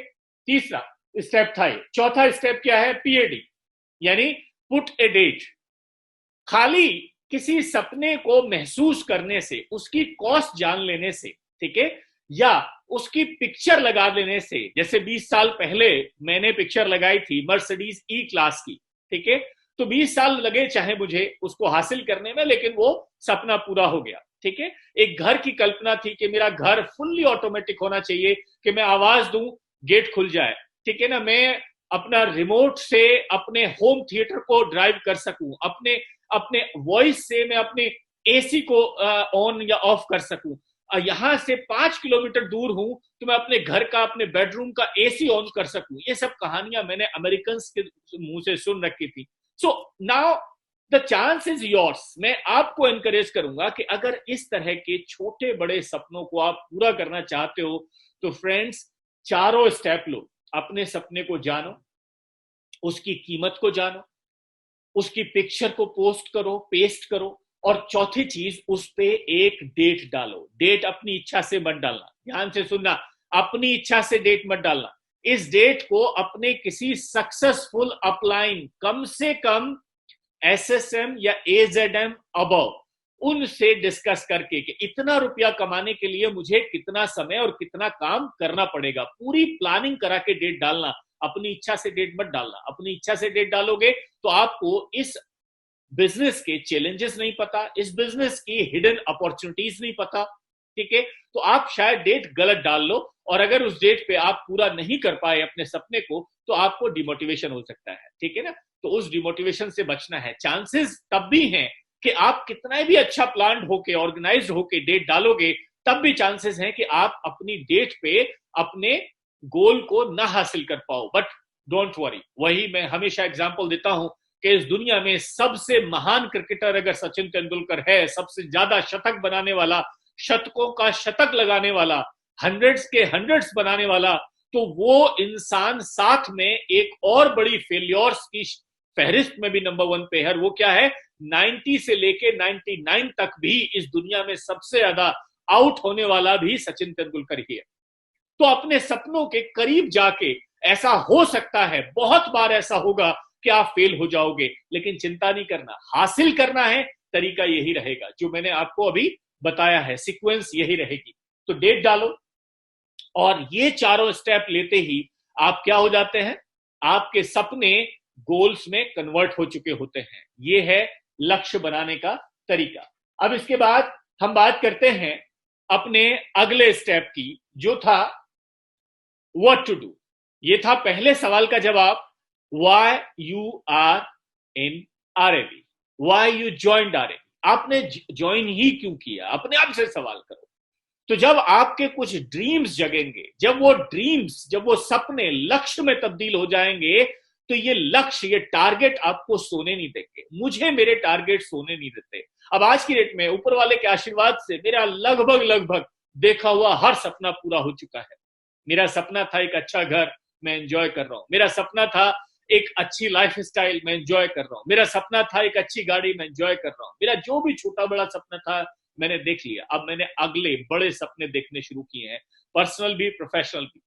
तीसरा स्टेप था ये। चौथा स्टेप क्या है, PAD, यानी पुट ए डेट। खाली किसी सपने को महसूस करने से, उसकी कॉस्ट जान लेने से, ठीक है, या उसकी पिक्चर लगा लेने से, जैसे 20 साल पहले मैंने पिक्चर लगाई थी मर्सिडीज E क्लास की, ठीक है, तो 20 साल लगे चाहे मुझे उसको हासिल करने में, लेकिन वो सपना पूरा हो गया। ठीक है, एक घर की कल्पना थी कि मेरा घर फुल्ली ऑटोमेटिक होना चाहिए, कि मैं आवाज दूं गेट खुल जाए। ठीक है ना, मैं अपना रिमोट से अपने होम थिएटर को ड्राइव कर सकूं, अपने वॉइस से मैं अपने AC को ऑन या ऑफ कर सकूं। यहां से 5 किलोमीटर दूर हूं तो मैं अपने घर का, अपने बेडरूम का AC ऑन कर सकूं। ये सब कहानियां मैंने अमेरिकन के मुंह से सुन रखी थी। So now the chance is yours. मैं आपको एनकरेज करूंगा कि अगर इस तरह के छोटे बड़े सपनों को आप पूरा करना चाहते हो तो फ्रेंड्स, चारों स्टेप लो। अपने सपने को जानो, उसकी कीमत को जानो, उसकी पिक्चर को पोस्ट करो, पेस्ट करो, और चौथी चीज, उस पे एक डेट डालो। डेट अपनी इच्छा से मत डालना, ध्यान से सुनना, अपनी इच्छा से डेट मत डालना। इस डेट को अपने किसी सक्सेसफुल अपलाइन, कम से कम एसएसएम या एजेडएम अबव, उनसे डिस्कस करके कि इतना रुपया कमाने के लिए मुझे कितना समय और कितना काम करना पड़ेगा, पूरी प्लानिंग करा के डेट डालना। अपनी इच्छा से डेट मत डालना। अपनी इच्छा से डेट डालोगे तो आपको इस बिजनेस के चैलेंजेस नहीं पता, इस बिजनेस की हिडन अपॉर्चुनिटीज नहीं पता, ठीक है? तो आप शायद डेट गलत डाल लो, और अगर उस डेट पे आप पूरा नहीं कर पाए अपने सपने को तो आपको डिमोटिवेशन हो सकता है, ठीक है ना? तो उस डिमोटिवेशन से बचना है। चांसेस तब भी हैं कि आप कितना भी अच्छा प्लान होके, ऑर्गेनाइज्ड होके डेट डालोगे, तब भी चांसेस हैं कि आप अपनी डेट पे अपने गोल को ना हासिल कर पाओ। बट डोंट वरी, वही मैं हमेशा एग्जांपल देता हूं कि इस दुनिया में सबसे महान क्रिकेटर अगर सचिन तेंदुलकर है, सबसे ज्यादा शतक बनाने वाला, शतकों का शतक लगाने वाला, हंड्रेड्स के हंड्रेड्स बनाने वाला, तो वो इंसान साथ में एक और बड़ी फेलियर्स की फहरिस्त में भी नंबर 1 पे है। वो क्या है? 90 से लेके 99 तक भी इस दुनिया में सबसे ज्यादा आउट होने वाला भी सचिन तेंदुलकर ही है। तो अपने सपनों के करीब जाके, ऐसा हो सकता है बहुत बार ऐसा होगा कि आप फेल हो जाओगे, लेकिन चिंता नहीं करना, हासिल करना है। तरीका यही रहेगा जो मैंने आपको अभी बताया है, सीक्वेंस यही रहेगी। तो डेट डालो, और ये चारों स्टेप लेते ही आप क्या हो जाते हैं? आपके सपने गोल्स में कन्वर्ट हो चुके होते हैं। ये है लक्ष्य बनाने का तरीका। अब इसके बाद हम बात करते हैं अपने अगले स्टेप की, जो था व्हाट टू डू। ये था पहले सवाल का जवाब, why you are in RAV, why you joined RAV. आपने ज्वाइन ही क्यों किया? अपने आप से सवाल करो। तो जब आपके कुछ ड्रीम्स जगेंगे, जब वो सपने लक्ष्य में तब्दील हो जाएंगे, तो ये लक्ष्य, ये टारगेट आपको सोने नहीं देंगे। मुझे मेरे टारगेट सोने नहीं देते। अब आज की डेट में ऊपर वाले के आशीर्वाद से मेरा लगभग देखा हुआ हर सपना पूरा हो चुका है। मेरा सपना था एक अच्छा घर, मैं एंजॉय कर रहा हूं। मेरा सपना था एक अच्छी लाइफ स्टाइल, मैं एंजॉय कर रहा हूं। मेरा सपना था एक अच्छी गाड़ी, मैं एंजॉय कर रहा हूं। मेरा जो भी छोटा बड़ा सपना था मैंने देख लिया। अब मैंने अगले बड़े सपने देखने शुरू किए हैं, पर्सनल भी, प्रोफेशनल भी।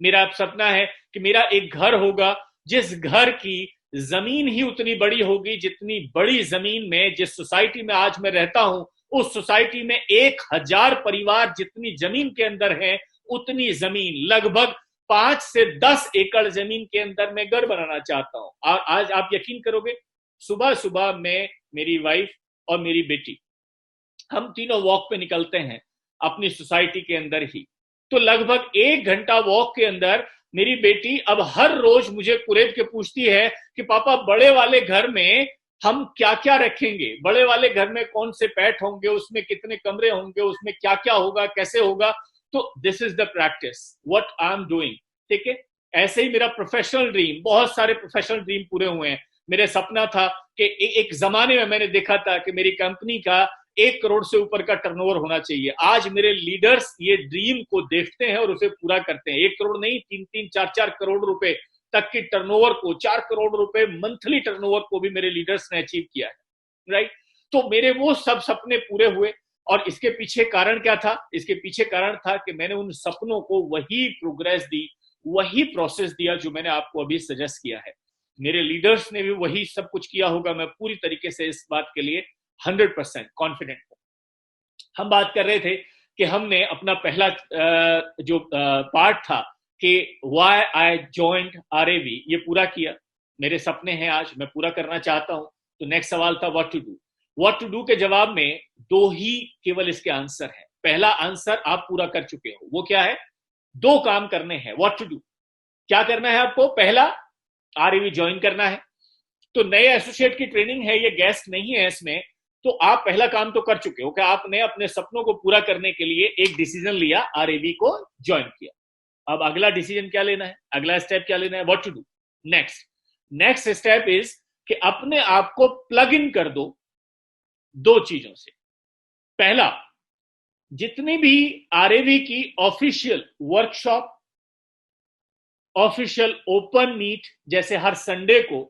मेरा अब सपना है कि मेरा एक घर होगा, जिस घर की जमीन ही उतनी बड़ी होगी जितनी बड़ी जमीन में, जिस सोसाइटी में आज मैं रहता हूं, उस सोसाइटी में 1000 परिवार जितनी जमीन के अंदर है, उतनी जमीन, लगभग 5 से 10 एकड़ जमीन के अंदर मैं घर बनाना चाहता हूं। और आज आप यकीन करोगे, सुबह सुबह मैं, मेरी वाइफ और मेरी बेटी, हम तीनों वॉक पे निकलते हैं अपनी सोसाइटी के अंदर ही। तो लगभग 1 घंटा वॉक के अंदर मेरी बेटी अब हर रोज मुझे कुरेद के पूछती है कि पापा, बड़े वाले घर में हम क्या क्या रखेंगे? बड़े वाले घर में कौन से पेट होंगे? उसमें कितने कमरे होंगे? उसमें क्या क्या होगा? कैसे होगा? तो this is the practice what I am doing, ठीक है? ऐसे ही मेरा प्रोफेशनल ड्रीम, बहुत सारे प्रोफेशनल ड्रीम पूरे हुए हैं। मेरे सपना था कि एक जमाने में मैंने देखा था कि मेरी कंपनी का 1 करोड़ से ऊपर का टर्नओवर होना चाहिए। आज मेरे लीडर्स ये ड्रीम को देखते हैं और उसे पूरा करते हैं। 1 करोड़ नहीं, 3-3, 4-4 करोड़ रुपए तक की टर्नओवर को, 4 करोड़ रुपए मंथली टर्नओवर को भी मेरे लीडर्स ने अचीव किया है, राइट? तो मेरे वो सब सपने पूरे हुए। और इसके पीछे कारण क्या था? इसके पीछे कारण था कि मैंने उन सपनों को वही प्रोग्रेस दी, वही प्रोसेस दिया जो मैंने आपको अभी सजेस्ट किया है। मेरे लीडर्स ने भी वही सब कुछ किया होगा। मैं पूरी तरीके से इस बात के लिए 100% कॉन्फिडेंट हूं। हम बात कर रहे थे कि हमने अपना पहला जो पार्ट था कि व्हाई आई जॉइंड आरएवी, ये पूरा किया। मेरे सपने हैं आज, मैं पूरा करना चाहता हूं। तो नेक्स्ट सवाल था what to do. What to do के जवाब में 2 ही केवल इसके आंसर है। पहला आंसर आप पूरा कर चुके हो, वो क्या है? 2 काम करने हैं। व्हाट टू डू, क्या करना है आपको? पहला, आरएवी ज्वाइन करना है। तो नए एसोसिएट की ट्रेनिंग है, ये गेस्ट नहीं है इसमें। तो आप पहला काम तो कर चुके हो कि आपने अपने सपनों को पूरा करने के लिए एक डिसीजन लिया, आरएवी को ज्वाइन किया। अब अगला डिसीजन क्या लेना है? अगला स्टेप क्या लेना है? What to do. Next step is कि अपने आप को प्लग इन कर दो दो चीजों से। पहला, जितनी भी आरएवी की official workshop, official open meet जैसे हर संडे को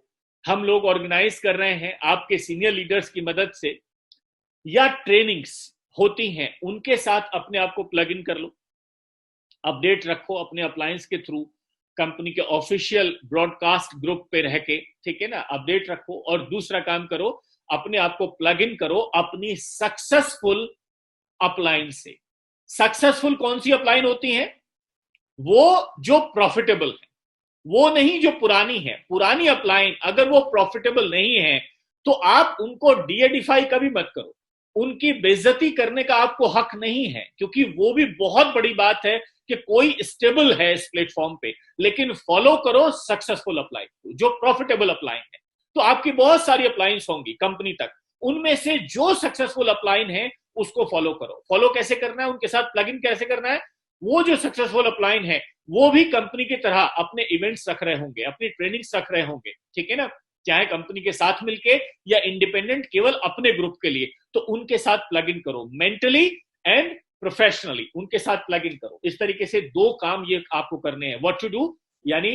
हम लोग ऑर्गेनाइज कर रहे हैं आपके सीनियर लीडर्स की मदद से, या ट्रेनिंग्स होती हैं, उनके साथ अपने आप को प्लग इन कर लो, अपडेट रखो अपने अप्लायंस के थ्रू, कंपनी के ऑफिशियल ब्रॉडकास्ट ग्रुप पे रह के, ठीक है ना, अपडेट रखो। और दूसरा काम करो, अपने आप को प्लग इन करो अपनी सक्सेसफुल अपलाइन से। सक्सेसफुल कौन सी अपलाइन होती है? वो जो प्रॉफिटेबल है, वो नहीं जो पुरानी है। पुरानी अपलाइन अगर वो प्रॉफिटेबल नहीं है तो आप उनको डीएडिफाई कभी मत करो, उनकी बेइज्जती करने का आपको हक नहीं है, क्योंकि वो भी बहुत बड़ी बात है कि कोई स्टेबल है इस प्लेटफॉर्म पे, लेकिन फॉलो करो सक्सेसफुल अपलाइन को, जो प्रॉफिटेबल अपलाइन है। तो आपकी बहुत सारी अपलाइंस होंगी कंपनी तक, उनमें से जो सक्सेसफुल अपलाइन है उसको फॉलो करो। फॉलो कैसे करना है, उनके साथ प्लग इन कैसे करना है? वो जो सक्सेसफुल अपलाइन है वो भी कंपनी की तरह अपने इवेंट्स रख रहे होंगे, अपनी ट्रेनिंग्स रख रहे होंगे, ठीक है ना, चाहे कंपनी के साथ मिलके या इंडिपेंडेंट केवल अपने ग्रुप के लिए। तो उनके साथ प्लग इन करो, मेंटली एंड प्रोफेशनली उनके साथ प्लग इन करो। इस तरीके से दो काम ये आपको करने हैं, व्हाट टू डू, यानी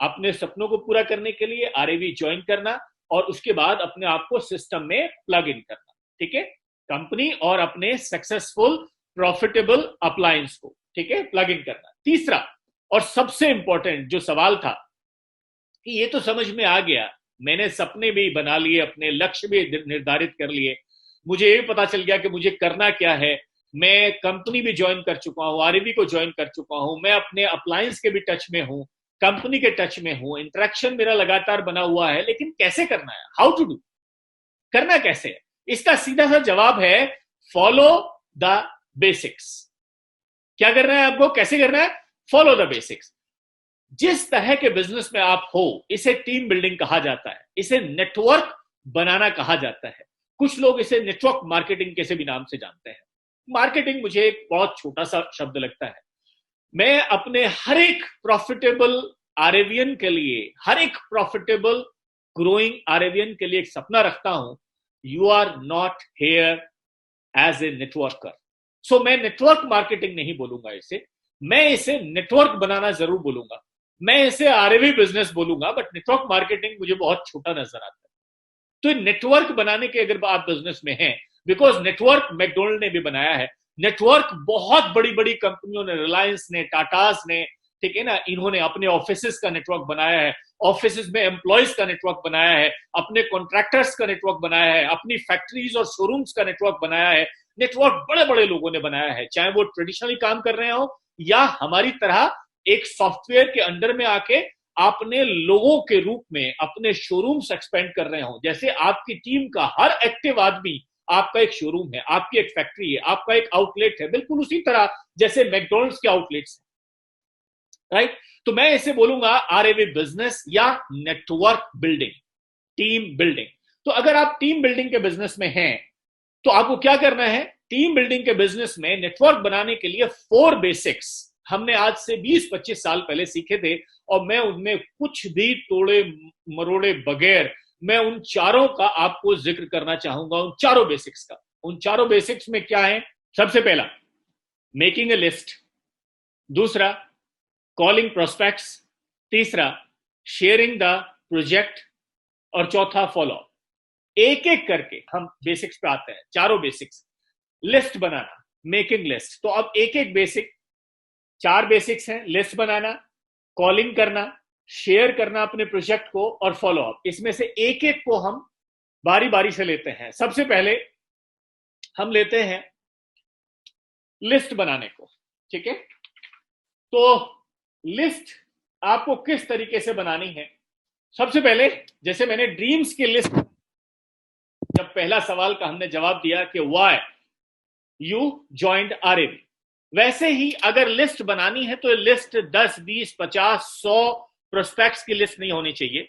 अपने सपनों को पूरा करने के लिए आरएवी ज्वाइन करना, और उसके बाद अपने आप को सिस्टम में प्लग इन करना, ठीक है, कंपनी और अपने सक्सेसफुल प्रॉफिटेबल अप्लायंस को, ठीक है, प्लग इन करना। तीसरा और सबसे इंपॉर्टेंट जो सवाल था कि ये तो समझ में आ गया, मैंने सपने भी बना लिए, अपने लक्ष्य भी निर्धारित कर लिए, मुझे ये पता चल गया कि मुझे करना क्या है, मैं कंपनी भी ज्वाइन कर चुका हूं, आरएवी को ज्वाइन कर चुका हूं, मैं अपने अप्लायंस के भी टच में हूं, कंपनी के टच में हूं, इंटरेक्शन मेरा लगातार बना हुआ है, लेकिन कैसे करना है, हाउ टू डू, करना कैसे है? इसका सीधा सा जवाब है फॉलो द बेसिक्स। क्या करना है आपको, कैसे करना है? Follow the basics. जिस तरह के बिजनेस में आप हो, इसे टीम बिल्डिंग कहा जाता है, इसे नेटवर्क बनाना कहा जाता है, कुछ लोग इसे नेटवर्क मार्केटिंग के से भी नाम से जानते हैं। मार्केटिंग मुझे एक बहुत छोटा सा शब्द लगता है। मैं अपने हर एक प्रॉफिटेबल आरएवियन के लिए, हर एक प्रॉफिटेबल ग्रोइंग आरएवियन के लिए एक सपना रखता हूं, you are not here as a networker. So मैं नेटवर्क मार्केटिंग नहीं बोलूंगा इसे, मैं इसे नेटवर्क बनाना जरूर बोलूंगा, मैं इसे आरएवी बिजनेस बोलूंगा, बट नेटवर्क मार्केटिंग मुझे बहुत छोटा नजर आता है। तो नेटवर्क बनाने के अगर आप बिजनेस में हैं, बिकॉज नेटवर्क मैकडोनल्ड ने भी बनाया है, नेटवर्क बहुत बड़ी बड़ी कंपनियों ने, रिलायंस ने, टाटास ने, ठीक है ना, इन्होंने अपने ऑफिसेस का नेटवर्क बनाया है, ऑफिसेस में एम्प्लॉयज का नेटवर्क बनाया है, अपने कॉन्ट्रैक्टर्स का नेटवर्क बनाया है, अपनी फैक्ट्रीज और शोरूम्स का नेटवर्क बनाया है। नेटवर्क बड़े बड़े लोगों ने बनाया है, चाहे वो ट्रेडिशनली काम कर रहे हो या हमारी तरह एक सॉफ्टवेयर के अंडर में आके आपने लोगों के रूप में अपने शोरूम्स एक्सपेंड कर रहे हो। जैसे आपकी टीम का हर एक्टिव आदमी आपका एक शोरूम है, आपकी एक फैक्ट्री है, आपका एक आउटलेट है, बिल्कुल उसी तरह जैसे मैकडॉनल्ड्स के आउटलेट्स, राइट? तो मैं इसे बोलूंगा आरएवी बिजनेस या नेटवर्क बिल्डिंग, टीम बिल्डिंग। तो अगर आप टीम बिल्डिंग के बिजनेस में हैं तो आपको क्या करना है? टीम बिल्डिंग के बिजनेस में नेटवर्क बनाने के लिए 4 बेसिक्स हमने आज से 20-25 साल पहले सीखे थे, और मैं उनमें कुछ भी तोड़े मरोड़े बगैर मैं उन चारों का आपको जिक्र करना चाहूंगा, उन चारों बेसिक्स का। उन चारों बेसिक्स में क्या है? सबसे पहला, मेकिंग ए लिस्ट, दूसरा कॉलिंग प्रोस्पेक्ट्स, तीसरा शेयरिंग द प्रोजेक्ट, और चौथा फॉलो। एक एक करके हम बेसिक्स पे आते हैं। चारों बेसिक्स, लिस्ट बनाना, मेकिंग लिस्ट। तो अब एक एक बेसिक, 4 बेसिक्स हैं, लिस्ट बनाना, कॉलिंग करना, शेयर करना अपने प्रोजेक्ट को, और फॉलो अप। इसमें से एक एक को हम बारी बारी से लेते हैं। सबसे पहले हम लेते हैं लिस्ट बनाने को, ठीक है? तो लिस्ट आपको किस तरीके से बनानी है? सबसे पहले, जैसे मैंने ड्रीम्स की लिस्ट, जब पहला सवाल का हमने जवाब दिया कि व्हाई यू जॉइंड आरएवी, वैसे ही अगर लिस्ट बनानी है तो लिस्ट 10, 20, 50, 100 प्रोस्पेक्ट्स की लिस्ट नहीं होनी चाहिए,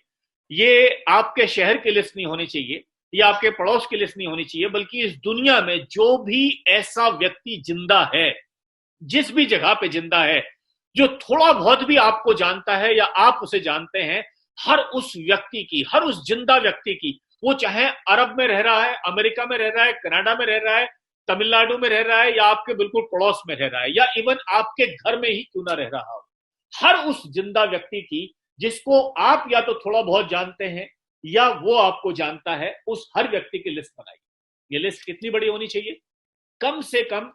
ये आपके शहर की लिस्ट नहीं होनी चाहिए, ये आपके पड़ोस की लिस्ट नहीं होनी चाहिए, बल्कि इस दुनिया में जो भी ऐसा व्यक्ति जिंदा है, जिस भी जगह पे जिंदा है, जो थोड़ा बहुत भी आपको जानता है या आप उसे जानते हैं, हर उस व्यक्ति की, हर उस जिंदा व्यक्ति की, वो चाहे अरब में रह रहा है, अमेरिका में रह रहा है, कनाडा में रह रहा है, तमिलनाडु में रह रहा है, या आपके बिल्कुल पड़ोस में रह रहा है, या इवन आपके घर में ही क्यों ना रह रहा हो, हर उस जिंदा व्यक्ति की जिसको आप या तो थोड़ा बहुत जानते हैं या वो आपको जानता है, उस हर व्यक्ति की लिस्ट बनाइए। ये लिस्ट कितनी बड़ी होनी चाहिए? कम से कम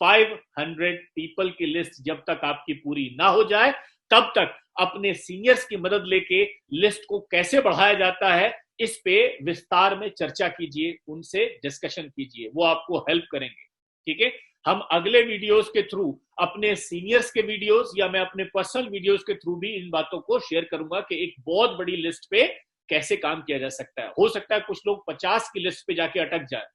500 पीपल की लिस्ट जब तक आपकी पूरी ना हो जाए, तब तक अपने सीनियर्स की मदद लेके लिस्ट को कैसे बढ़ाया जाता है, इस पे विस्तार में चर्चा कीजिए, उनसे डिस्कशन कीजिए, वो आपको हेल्प करेंगे। ठीक है, हम अगले वीडियोस के थ्रू, अपने सीनियर्स के वीडियोस या मैं अपने पर्सनल वीडियोस के थ्रू भी इन बातों को शेयर करूंगा कि एक बहुत बड़ी लिस्ट पे कैसे काम किया जा सकता है। हो सकता है कुछ लोग 50 की लिस्ट पे जाके अटक जाए,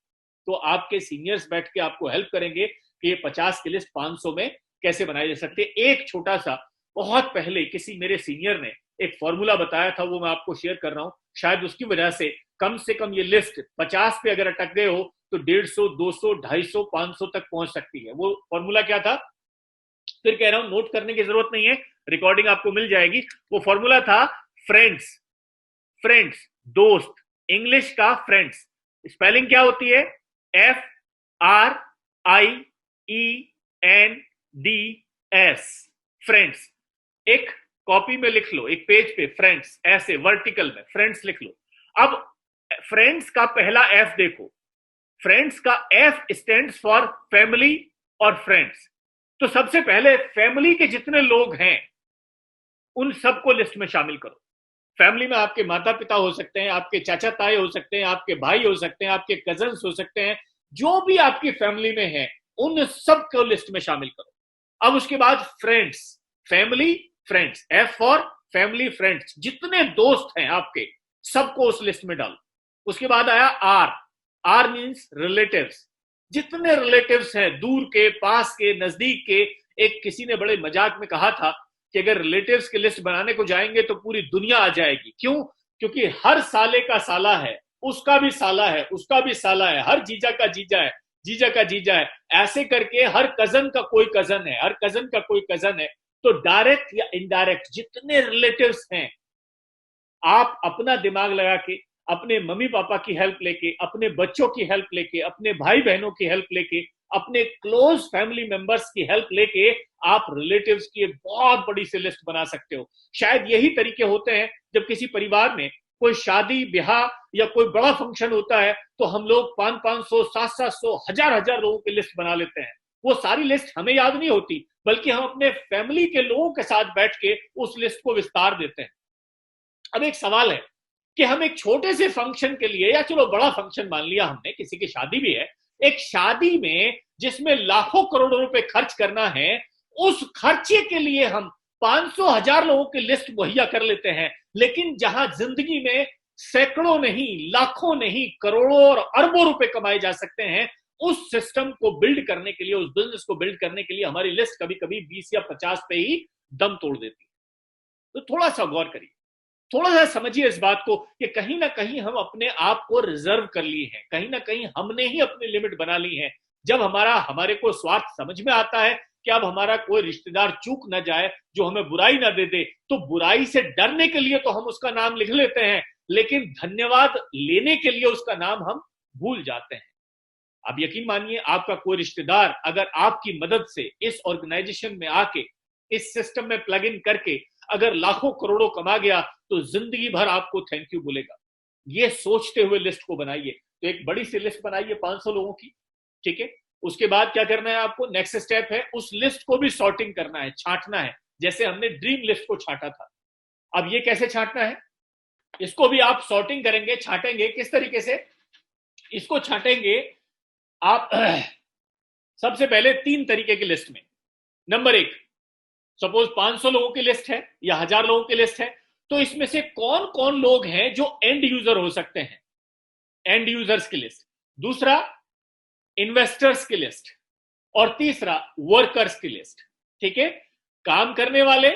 तो आपके सीनियर्स बैठ के आपको हेल्प करेंगे कि ये 50 की लिस्ट 500 में कैसे बनाई जा सकती है। एक छोटा सा, बहुत पहले किसी मेरे सीनियर ने एक फॉर्मूला बताया था, वो मैं आपको शेयर कर रहा हूं, शायद उसकी वजह से कम ये लिस्ट 50 पे अगर अटक गए हो तो 150, 200, 250, 500 तक पहुंच सकती है। वो फॉर्मूला क्या था? फिर कह रहा हूं, नोट करने की जरूरत नहीं है, रिकॉर्डिंग आपको मिल जाएगी। वो फॉर्मूला था फ्रेंड्स, फ्रेंड्स दोस्त, इंग्लिश का फ्रेंड्स, स्पेलिंग क्या होती है? FRIENDS, friends. एक कॉपी में लिख लो, एक पेज पे फ्रेंड्स, ऐसे वर्टिकल में फ्रेंड्स लिख लो। अब फ्रेंड्स का पहला एफ देखो, फ्रेंड्स का एफ स्टैंड्स फॉर फैमिली और फ्रेंड्स। तो सबसे पहले फैमिली के जितने लोग हैं उन सबको लिस्ट में शामिल करो। फैमिली में आपके माता पिता हो सकते हैं, आपके चाचा ताए हो सकते हैं, आपके भाई हो सकते हैं, आपके कजन्स हो सकते हैं, जो भी आपकी फैमिली में है उन सबको लिस्ट में शामिल करो। अब उसके बाद friends, family friends, F for family friends, जितने दोस्त हैं आपके सबको उस लिस्ट में डालो। उसके बाद आया आर, आर मीन्स रिलेटिव्स, जितने रिलेटिव्स हैं, दूर के, पास के, नजदीक के। एक किसी ने बड़े मजाक में कहा था कि अगर रिलेटिव्स की लिस्ट बनाने को जाएंगे तो पूरी दुनिया आ जाएगी। क्यों? क्योंकि हर साले का साला है, उसका भी साला है, उसका भी साला है, हर जीजा का जीजा है, जीजा का जीजा है, ऐसे करके हर कजन का कोई कजन है, हर कजन का कोई कजन है। तो डायरेक्ट या इनडायरेक्ट जितने रिलेटिव्स हैं, आप अपना दिमाग लगा के, अपने मम्मी पापा की हेल्प लेके, अपने बच्चों की हेल्प लेके, अपने भाई बहनों की हेल्प लेके, अपने क्लोज फैमिली मेंबर्स की हेल्प लेके आप रिलेटिव्स की एक बहुत बड़ी सी लिस्ट बना सकते हो। शायद यही तरीके होते हैं जब किसी परिवार में कोई शादी ब्याह या कोई बड़ा फंक्शन होता है तो हम लोग 500, 700, 1000 लोगों की लिस्ट बना लेते हैं। वो सारी लिस्ट हमें याद नहीं होती, बल्कि हम अपने फैमिली के लोगों के साथ बैठ के उस लिस्ट को विस्तार देते हैं। अब एक सवाल है कि हम एक छोटे से फंक्शन के लिए, या चलो बड़ा फंक्शन मान लिया हमने, किसी की शादी भी है, एक शादी में जिसमें लाखों करोड़ों रुपए खर्च करना है, उस खर्चे के लिए हम 500, 1000 लोगों की लिस्ट मुहैया कर लेते हैं। लेकिन जहां जिंदगी में सैकड़ों नहीं, लाखों नहीं, करोड़ों और अरबों रुपए कमाए जा सकते हैं, उस सिस्टम को बिल्ड करने के लिए, उस बिजनेस को बिल्ड करने के लिए हमारी लिस्ट कभी कभी 20 या 50 पे ही दम तोड़ देती है। तो थोड़ा सा गौर करिए, थोड़ा सा समझिए इस बात को कि कहीं ना कहीं हम अपने आप को रिजर्व कर लिए हैं, कहीं ना कहीं हमने ही अपनी लिमिट बना ली है। जब हमारे को स्वार्थ समझ में आता है कि अब हमारा कोई रिश्तेदार चूक ना जाए, जो हमें बुराई ना दे दे, तो बुराई से डरने के लिए तो हम उसका नाम लिख लेते हैं, लेकिन धन्यवाद लेने के लिए उसका नाम हम भूल जाते हैं। अब यकीन मानिए, आपका कोई रिश्तेदार अगर आपकी मदद से इस ऑर्गेनाइजेशन में आके, इस सिस्टम में प्लग इन करके अगर लाखों करोड़ों कमा गया, तो जिंदगी भर आपको थैंक यू बोलेगा। ये सोचते हुए लिस्ट को बनाइए। तो एक बड़ी सी लिस्ट बनाइए 500 लोगों की, ठीक है। उसके बाद क्या करना है आपको? नेक्स्ट स्टेप है उस लिस्ट को भी सॉर्टिंग करना है, छांटना है, जैसे हमने ड्रीम लिस्ट को छांटा था। अब ये कैसे छांटना है? इसको भी आप सॉर्टिंग करेंगे, छांटेंगे। किस तरीके से इसको छांटेंगे आप? सबसे पहले 3 तरीके की लिस्ट में। नंबर 1, सपोज 500 लोगों की लिस्ट है या 1000 लोगों की लिस्ट है, तो इसमें से कौन कौन लोग हैं जो एंड यूजर हो सकते हैं, एंड यूजर्स की लिस्ट। दूसरा, इन्वेस्टर्स की लिस्ट। और तीसरा, वर्कर्स की लिस्ट। ठीक है, काम करने वाले,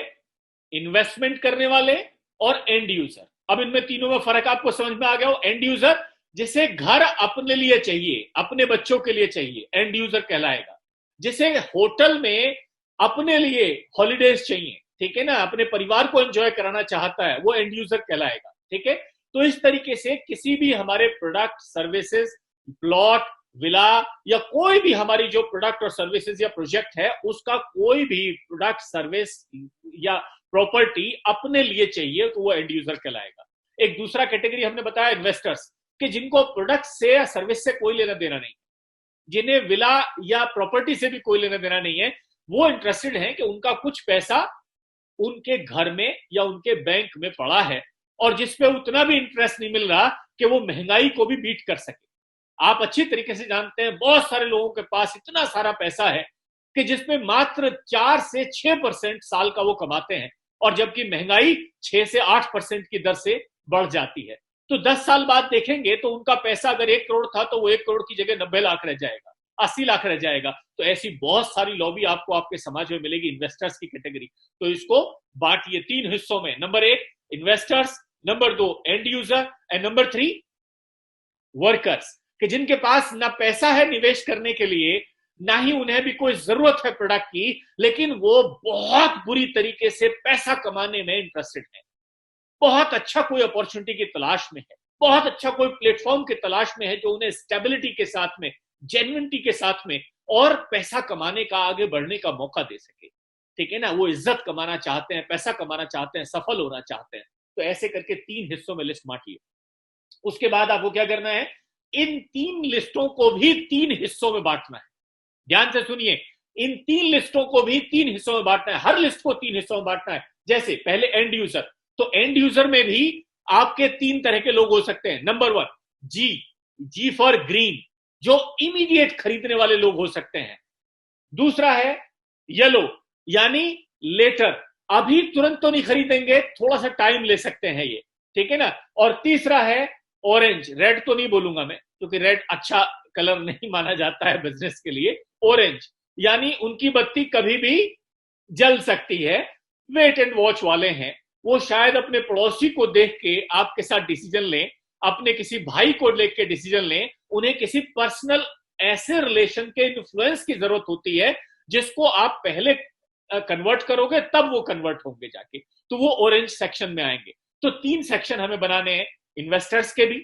इन्वेस्टमेंट करने वाले और एंड यूजर। अब इनमें तीनों में फर्क आपको समझ में आ गया हो। एंड यूजर, जिसे घर अपने लिए चाहिए, अपने बच्चों के लिए चाहिए, एंड यूजर कहलाएगा। जिसे होटल में अपने लिए हॉलीडेज चाहिए, ठीक है ना, अपने परिवार को एंजॉय कराना चाहता है, वो एंड यूजर कहलाएगा। ठीक है, तो इस तरीके से किसी भी हमारे प्रोडक्ट, सर्विसेज, प्लॉट, विला या कोई भी हमारी जो प्रोडक्ट और सर्विसेज या प्रोजेक्ट है, उसका कोई भी प्रोडक्ट, सर्विस या प्रॉपर्टी अपने लिए चाहिए तो वो एंड यूजर कहलाएगा। एक दूसरा कैटेगरी हमने बताया इन्वेस्टर्स, कि जिनको प्रोडक्ट से या सर्विस से कोई लेना देना नहीं, जिन्हें विला या प्रॉपर्टी से भी कोई लेना देना नहीं है, वो इंटरेस्टेड हैं कि उनका कुछ पैसा उनके घर में या उनके बैंक में पड़ा है और जिसपे उतना भी इंटरेस्ट नहीं मिल रहा कि वो महंगाई को भी बीट कर सके। आप अच्छी तरीके से जानते हैं बहुत सारे लोगों के पास इतना सारा पैसा है कि जिसपे मात्र 4 से 6% साल का वो कमाते हैं, और जबकि महंगाई 6 से 8% की दर से बढ़ जाती है। तो 10 साल बाद देखेंगे तो उनका पैसा अगर 1 करोड़ था तो वो 1 करोड़ की जगह 90 लाख रह जाएगा, 80 लाख रह जाएगा। तो ऐसी बहुत सारी लॉबी आपको आपके समाज में मिलेगी, इन्वेस्टर्स की कैटेगरी। तो इसको बांटिए 3 हिस्सों में, number 1 investors, number 2 and user and number 3 workers, कि जिनके पास ना पैसा है निवेश करने के लिए, ना ही उन्हें भी कोई जरूरत है प्रोडक्ट की, लेकिन वो बहुत बुरी तरीके से पैसा कमाने में इंटरेस्टेड है, बहुत अच्छा कोई अपॉर्चुनिटी की तलाश में है, बहुत अच्छा कोई प्लेटफॉर्म की तलाश में है जो उन्हें स्टेबिलिटी के साथ में, जेन्युइनिटी के साथ में और पैसा कमाने का, आगे बढ़ने का मौका दे सके। ठीक है ना, वो इज्जत कमाना चाहते हैं, पैसा कमाना चाहते हैं, सफल होना चाहते हैं। तो ऐसे करके 3 हिस्सों में लिस्ट बांटिए। उसके बाद आपको क्या करना है, इन 3 लिस्टों को भी 3 हिस्सों में बांटना है। ध्यान से सुनिए, इन 3 लिस्टों को भी 3 हिस्सों में बांटना है, हर लिस्ट को 3 हिस्सों में बांटना है। जैसे पहले एंड यूजर, तो एंड यूजर में भी आपके 3 तरह के लोग हो सकते हैं। नंबर 1 जी फॉर ग्रीन, जो इमीडिएट खरीदने वाले लोग हो सकते हैं। दूसरा है येलो, यानी लेटर, अभी तुरंत तो नहीं खरीदेंगे, थोड़ा सा टाइम ले सकते हैं ये, ठीक है ना। और तीसरा है ऑरेंज, रेड तो नहीं बोलूंगा मैं क्योंकि रेड अच्छा कलर नहीं माना जाता है बिजनेस के लिए। ऑरेंज यानी उनकी बत्ती कभी भी जल सकती है, वेट एंड वॉच वाले हैं। वो शायद अपने पड़ोसी को देख के आपके साथ डिसीजन लें, अपने किसी भाई को देख के डिसीजन लें, उन्हें किसी पर्सनल ऐसे रिलेशन के इन्फ्लुएंस की जरूरत होती है जिसको आप पहले कन्वर्ट करोगे तब वो कन्वर्ट होंगे जाके, तो वो ऑरेंज सेक्शन में आएंगे। तो 3 सेक्शन हमें बनाने हैं, इन्वेस्टर्स के भी,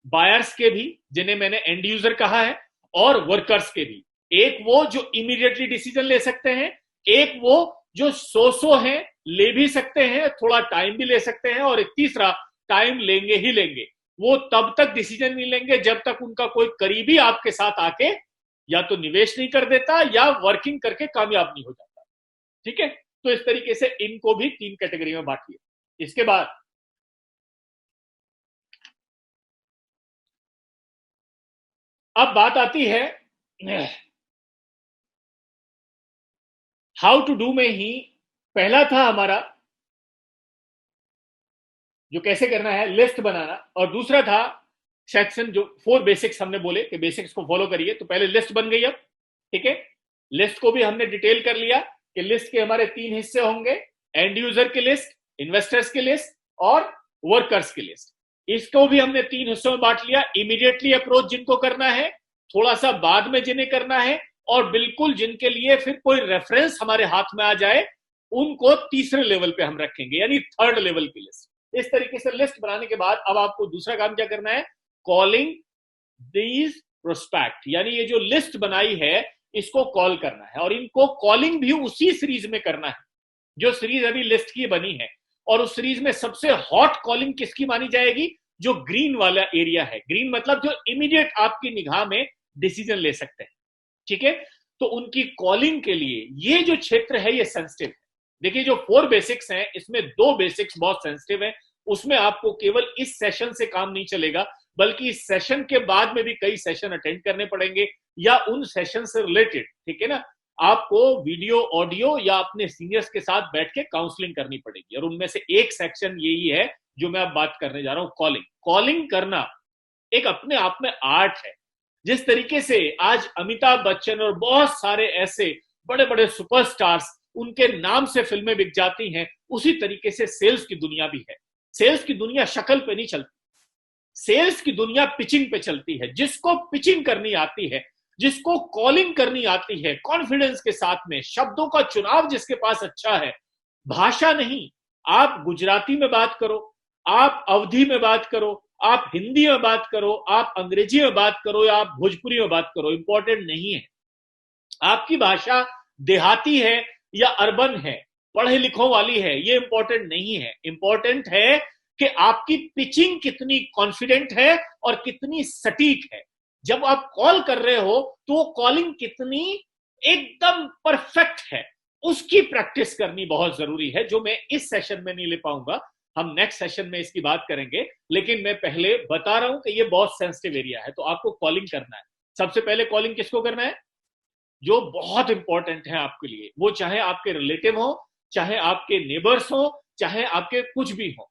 बायर्स के भी जिन्हें मैंने एंड यूजर कहा है, और वर्कर्स के भी। एक वो जो इमीडिएटली डिसीजन ले सकते हैं, एक वो जो सो हैं, ले भी सकते हैं, थोड़ा टाइम भी ले सकते हैं, और एक तीसरा टाइम लेंगे ही लेंगे, वो तब तक डिसीजन नहीं लेंगे जब तक उनका कोई करीबी आपके साथ आके या तो निवेश नहीं कर देता या वर्किंग करके कामयाब नहीं हो जाता। ठीक है, तो इस तरीके से इनको भी 3 कैटेगरी में बांटिए। इसके बाद अब बात आती है हाउ टू डू में ही पहला था हमारा जो कैसे करना है, लिस्ट बनाना, और दूसरा था सेक्शन जो 4 बेसिक्स हमने बोले कि बेसिक्स को फॉलो करिए। तो पहले लिस्ट बन गई अब, ठीक है, लिस्ट को भी हमने डिटेल कर लिया कि लिस्ट के हमारे 3 हिस्से होंगे, एंड यूजर की लिस्ट, इन्वेस्टर्स की लिस्ट और वर्कर्स की लिस्ट। इसको भी हमने 3 हिस्सों में बांट लिया, इमीडिएटली अप्रोच जिनको करना है, थोड़ा सा बाद में जिन्हें करना है, और बिल्कुल जिनके लिए फिर कोई रेफरेंस हमारे हाथ में आ जाए उनको तीसरे लेवल पे हम रखेंगे, यानी 3rd लेवल की लिस्ट। इस तरीके से लिस्ट बनाने के बाद अब आपको दूसरा काम क्या करना है, कॉलिंग दीज प्रोस्पेक्ट, यानी ये जो लिस्ट बनाई है इसको कॉल करना है, और इनको कॉलिंग भी उसी सीरीज में करना है जो सीरीज अभी लिस्ट की बनी है। और उस सीरीज में सबसे हॉट कॉलिंग किसकी मानी जाएगी, जो ग्रीन वाला एरिया है। ग्रीन मतलब जो इमीडिएट आपकी निगाह में डिसीजन ले सकते हैं, ठीक है। तो उनकी कॉलिंग के लिए ये जो क्षेत्र है ये सेंसिटिव है। देखिए जो 4 बेसिक्स हैं इसमें 2 बेसिक्स बहुत सेंसिटिव है, उसमें आपको केवल इस सेशन से काम नहीं चलेगा, बल्कि इस सेशन के बाद में भी कई सेशन अटेंड करने पड़ेंगे या उन सेशन से रिलेटेड, ठीक है ना, आपको वीडियो, ऑडियो या अपने सीनियर्स के साथ बैठ के काउंसलिंग करनी पड़ेगी। और उनमें से एक सेक्शन यही है जो मैं अब बात करने जा रहा हूं, कॉलिंग। कॉलिंग करना एक अपने आप में आर्ट है। जिस तरीके से आज अमिताभ बच्चन और बहुत सारे ऐसे बड़े बड़े सुपरस्टार्स, उनके नाम से फिल्में बिक जाती हैं, उसी तरीके से सेल्स की दुनिया भी है। सेल्स की दुनिया शक्ल पे नहीं चलती, सेल्स की दुनिया पिचिंग पे चलती है। जिसको पिचिंग करनी आती है, जिसको कॉलिंग करनी आती है, कॉन्फिडेंस के साथ में, शब्दों का चुनाव जिसके पास अच्छा है, भाषा नहीं, आप गुजराती में बात करो, आप अवधी में बात करो, आप हिंदी में बात करो, आप अंग्रेजी में बात करो या आप भोजपुरी में बात करो, इंपॉर्टेंट नहीं है आपकी भाषा देहाती है या अर्बन है, पढ़े लिखों वाली है, ये इंपॉर्टेंट नहीं है। इंपॉर्टेंट है कि आपकी पिचिंग कितनी कॉन्फिडेंट है और कितनी सटीक है। जब आप कॉल कर रहे हो तो वो कॉलिंग कितनी एकदम परफेक्ट है, उसकी प्रैक्टिस करनी बहुत जरूरी है, जो मैं इस सेशन में नहीं ले पाऊंगा। हम नेक्स्ट सेशन में इसकी बात करेंगे, लेकिन मैं पहले बता रहा हूं कि ये बहुत सेंसिटिव एरिया है, तो आपको कॉलिंग करना है। सबसे पहले कॉलिंग किसको करना है? जो बहुत इंपॉर्टेंट है आपके लिए, वो चाहे आपके रिलेटिव हो, चाहे आपके नेबर्स हो, चाहे आपके कुछ भी हो।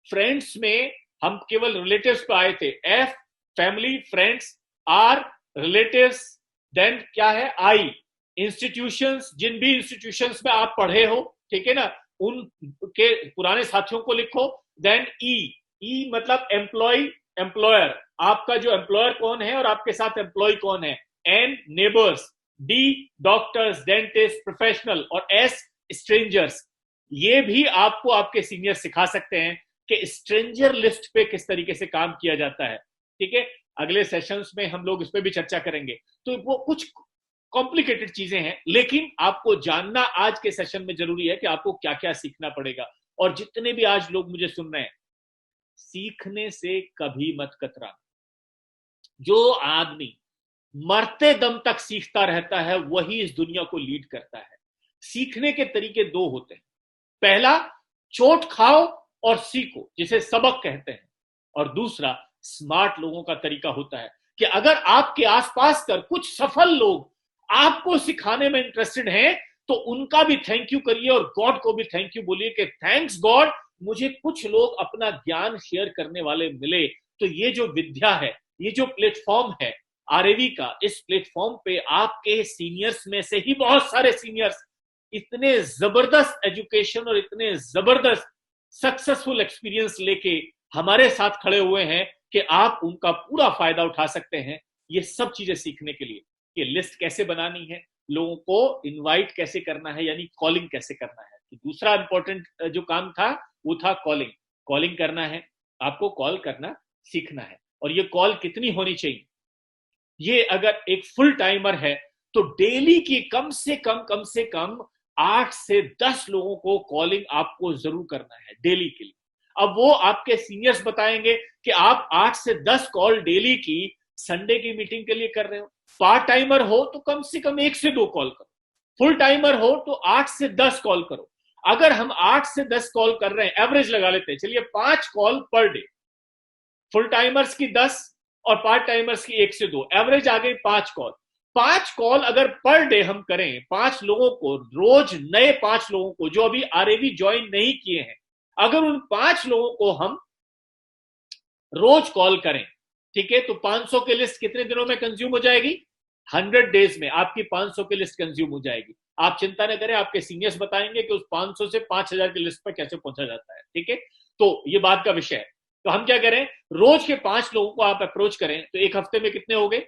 फ्रेंड्स में हम केवल रिलेटिव्स पे आए थे, F family, friends, R relatives, then क्या है आई इंस्टीट्यूशंस, जिन भी इंस्टीट्यूशंस में आप पढ़े हो, ठीक है ना, उनके पुराने साथियों को लिखो। देन ई मतलब एम्प्लॉय, एम्प्लॉयर, आपका जो एम्प्लॉयर कौन है और आपके साथ एम्प्लॉय कौन है। N neighbours, D doctors, dentist, professional, और एस स्ट्रेंजर्स। ये भी आपको आपके सीनियर सिखा सकते हैं कि स्ट्रेंजर लिस्ट पे किस तरीके से काम किया जाता है, ठीक है। अगले सेशंस में हम लोग इस पे भी चर्चा करेंगे। तो वो कुछ कॉम्प्लिकेटेड चीजें हैं, लेकिन आपको जानना आज के सेशन में जरूरी है कि आपको क्या क्या सीखना पड़ेगा। और जितने भी आज लोग मुझे सुन रहे हैं, सीखने से कभी मत कतराना। जो आदमी मरते दम तक सीखता रहता है वही इस दुनिया को लीड करता है। सीखने के तरीके दो होते हैं, पहला चोट खाओ और सीखो, जिसे सबक कहते हैं, और दूसरा स्मार्ट लोगों का तरीका होता है कि अगर आपके आसपास कर कुछ सफल लोग आपको सिखाने में इंटरेस्टेड हैं तो उनका भी थैंक यू करिए और गॉड को भी थैंक यू बोलिए कि थैंक्स गॉड, मुझे कुछ लोग अपना ज्ञान शेयर करने वाले मिले। तो ये जो विद्या है, ये जो प्लेटफॉर्म है आरएवी का, इस प्लेटफॉर्म पे आपके सीनियर्स में से ही बहुत सारे सीनियर्स इतने जबरदस्त एजुकेशन और इतने जबरदस्त सक्सेसफुल एक्सपीरियंस लेके हमारे साथ खड़े हुए हैं कि आप उनका पूरा फायदा उठा सकते हैं। ये सब चीजें सीखने के लिए कि लिस्ट कैसे बनानी है, लोगों को इनवाइट कैसे करना है, यानी कॉलिंग कैसे करना है। तो दूसरा इंपॉर्टेंट जो काम था वो था कॉलिंग। कॉलिंग करना है, आपको कॉल करना सीखना है। और ये कॉल कितनी होनी चाहिए? ये अगर एक फुल टाइमर है तो डेली की कम से कम 8 से 10 लोगों को कॉलिंग आपको जरूर करना है डेली के लिए। अब वो आपके सीनियर्स बताएंगे कि आप 8 से 10 कॉल डेली की संडे की मीटिंग के लिए कर रहे हो। पार्ट टाइमर हो तो कम से कम 1 से 2 कॉल करो, फुल टाइमर हो तो 8 से 10 कॉल करो। अगर हम 8 से 10 कॉल कर रहे हैं, एवरेज लगा लेते हैं, चलिए 5 call per day, full timers की 10 और पार्ट टाइमर्स की 1 से 2, एवरेज आ गई 5 कॉल। 5 कॉल अगर पर डे हम करें, 5 लोगों को रोज, नए 5 लोगों को जो अभी आरएवी ज्वाइन नहीं किए हैं, अगर उन 5 लोगों को हम रोज कॉल करें, ठीक है, तो 500 की लिस्ट कितने दिनों में कंज्यूम हो जाएगी? 100 डेज में आपकी 500 की लिस्ट कंज्यूम हो जाएगी। आप चिंता न करें, आपके सीनियर्स बताएंगे कि उस 500 से 5000 की लिस्ट पर कैसे पहुंचा जाता है, ठीक है। तो ये बात का विषय है। तो हम क्या करें, रोज के 5 लोगों को आप अप्रोच करें तो एक हफ्ते में कितने हो गए?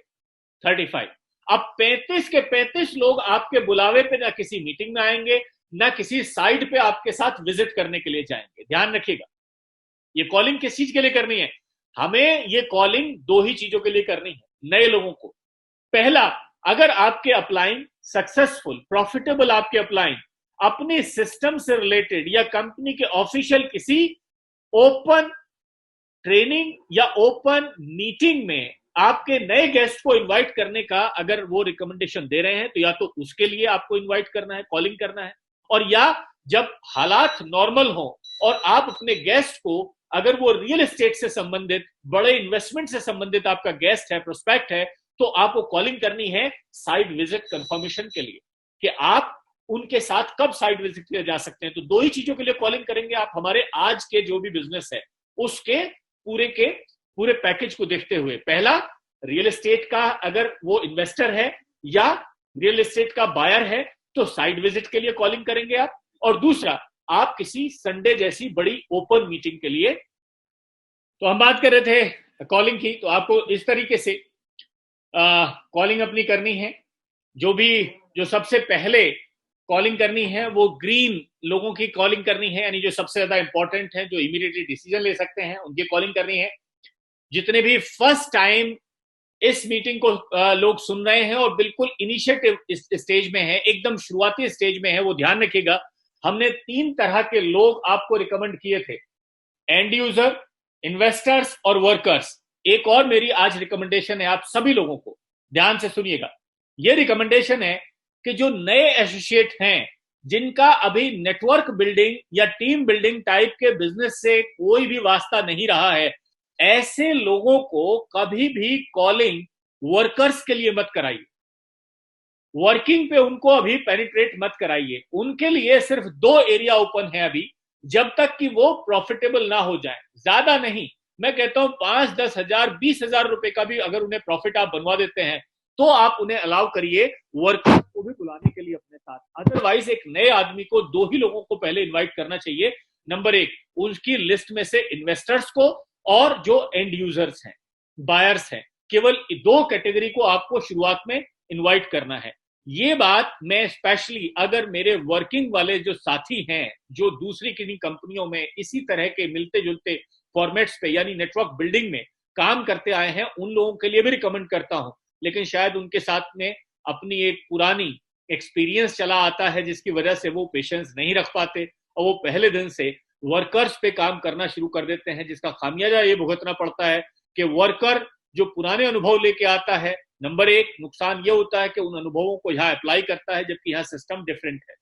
35। अब 35 के 35 लोग आपके बुलावे पे ना किसी मीटिंग में आएंगे, ना किसी साइड पे आपके साथ विजिट करने के लिए जाएंगे। ध्यान रखिएगा, ये कॉलिंग किस चीज के लिए करनी है? हमें ये कॉलिंग 2 ही चीजों के लिए करनी है नए लोगों को। पहला, अगर आपके अपलाइन सक्सेसफुल, प्रॉफिटेबल आपके अपलाइन अपने सिस्टम से रिलेटेड या कंपनी के ऑफिशियल किसी ओपन ट्रेनिंग या ओपन मीटिंग में आपके नए गेस्ट को इनवाइट करने का अगर वो रिकमेंडेशन दे रहे हैं, तो या तो उसके लिए आपको इनवाइट करना है, कॉलिंग करना है, और या जब हालात नॉर्मल हो और आप अपने गेस्ट को, अगर वो रियल एस्टेट से संबंधित, बड़े इन्वेस्टमेंट से संबंधित आपका गेस्ट है, प्रोस्पेक्ट है, तो आपको कॉलिंग करनी है साइड विजिट कंफर्मेशन के लिए कि आप उनके साथ कब साइड विजिट किया जा सकते हैं। तो 2 ही चीजों के लिए कॉलिंग करेंगे आप, हमारे आज के जो भी बिजनेस है उसके पूरे पैकेज को देखते हुए। पहला, रियल एस्टेट का अगर वो इन्वेस्टर है या रियल एस्टेट का बायर है तो साइड विजिट के लिए कॉलिंग करेंगे आप, और दूसरा, आप किसी संडे जैसी बड़ी ओपन मीटिंग के लिए। तो हम बात कर रहे थे कॉलिंग की, तो आपको इस तरीके से कॉलिंग अपनी करनी है। जो सबसे पहले कॉलिंग करनी है वो ग्रीन लोगों की कॉलिंग करनी है, यानी जो सबसे ज्यादा इंपॉर्टेंट है, जो इमीडिएटली डिसीजन ले सकते हैं, उनकी कॉलिंग करनी है। जितने भी फर्स्ट टाइम इस मीटिंग को लोग सुन रहे हैं और बिल्कुल इनिशिएटिव स्टेज में है, एकदम शुरुआती स्टेज में है, वो ध्यान रखिएगा। हमने 3 तरह के लोग आपको रिकमेंड किए थे, एंड यूजर, इन्वेस्टर्स और वर्कर्स। एक और मेरी आज रिकमेंडेशन है आप सभी लोगों को, ध्यान से सुनिएगा। ये रिकमेंडेशन है कि जो नए एसोसिएट हैं, जिनका अभी नेटवर्क बिल्डिंग या टीम बिल्डिंग टाइप के बिजनेस से कोई भी वास्ता नहीं रहा है, ऐसे लोगों को कभी भी कॉलिंग वर्कर्स के लिए मत कराइए, वर्किंग पे उनको अभी पेनिट्रेट मत कराइए। उनके लिए सिर्फ 2 एरिया ओपन है अभी, जब तक कि वो प्रॉफिटेबल ना हो जाए, ज्यादा नहीं। मैं कहता हूं 5-10 हजार 20 हजार रुपए का भी अगर उन्हें प्रॉफिट आप बनवा देते हैं तो आप उन्हें अलाउ करिए वर्कर्स को भी बुलाने के लिए अपने साथ। अदरवाइज एक नए आदमी को 2 ही लोगों को पहले इन्वाइट करना चाहिए। नंबर 1, उसकी लिस्ट में से इन्वेस्टर्स को और जो एंड यूजर्स हैं, बायर्स हैं, केवल 2 कैटेगरी को आपको शुरुआत में इन्वाइट करना है। ये बात मैं स्पेशली अगर मेरे वर्किंग वाले जो साथी हैं, जो दूसरी किन्हीं कंपनियों में इसी तरह के मिलते जुलते फॉर्मेट्स पे यानी नेटवर्क बिल्डिंग में काम करते आए हैं, उन लोगों के लिए भी रिकमेंड करता हूं। लेकिन शायद उनके साथ में अपनी एक पुरानी एक्सपीरियंस चला आता है, जिसकी वजह से वो पेशेंस नहीं रख पाते और वो पहले दिन से वर्कर्स पे काम करना शुरू कर देते हैं, जिसका खामियाजा ये भुगतना पड़ता है कि वर्कर जो पुराने अनुभव लेके आता है, नंबर 1 नुकसान ये होता है कि उन अनुभवों को यहाँ अप्लाई करता है जबकि यहाँ सिस्टम डिफरेंट है,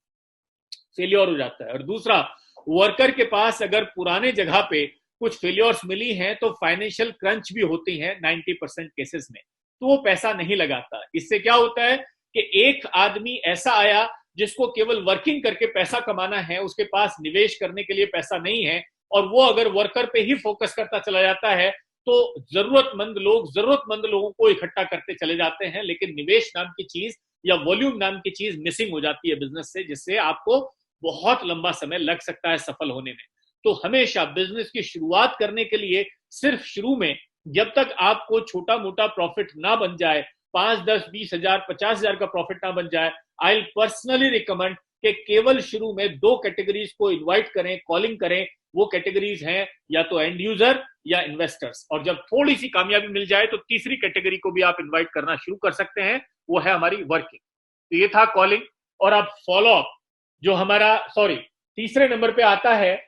फेलियर हो जाता है। और दूसरा, वर्कर के पास अगर पुराने जगह पे कुछ फेलियर्स मिली हैं तो फाइनेंशियल क्रंच भी होती है 90% केसेस में, तो वो पैसा नहीं लगाता। इससे क्या होता है कि एक आदमी ऐसा आया जिसको केवल वर्किंग करके पैसा कमाना है, उसके पास निवेश करने के लिए पैसा नहीं है, और वो अगर वर्कर पे ही फोकस करता चला जाता है तो जरूरतमंद लोगों को इकट्ठा करते चले जाते हैं, लेकिन निवेश नाम की चीज या वॉल्यूम नाम की चीज मिसिंग हो जाती है बिजनेस से, जिससे आपको बहुत लंबा समय लग सकता है सफल होने में। तो हमेशा बिजनेस की शुरुआत करने के लिए सिर्फ शुरू में, जब तक आपको छोटा मोटा प्रॉफिट ना बन जाए, 5, 10, 20 हजार 50 हजार का प्रॉफिट ना बन जाए, आई विल पर्सनली रिकमेंड कि केवल शुरू में 2 कैटेगरीज को इन्वाइट करें, कॉलिंग करें। वो कैटेगरीज हैं या तो एंड यूजर या इन्वेस्टर्स, और जब थोड़ी सी कामयाबी मिल जाए तो तीसरी कैटेगरी को भी आप इन्वाइट करना शुरू कर सकते हैं, वो है हमारी वर्किंग। तो ये था कॉलिंग। और अब फॉलो अप जो हमारा तीसरे नंबर पे आता है,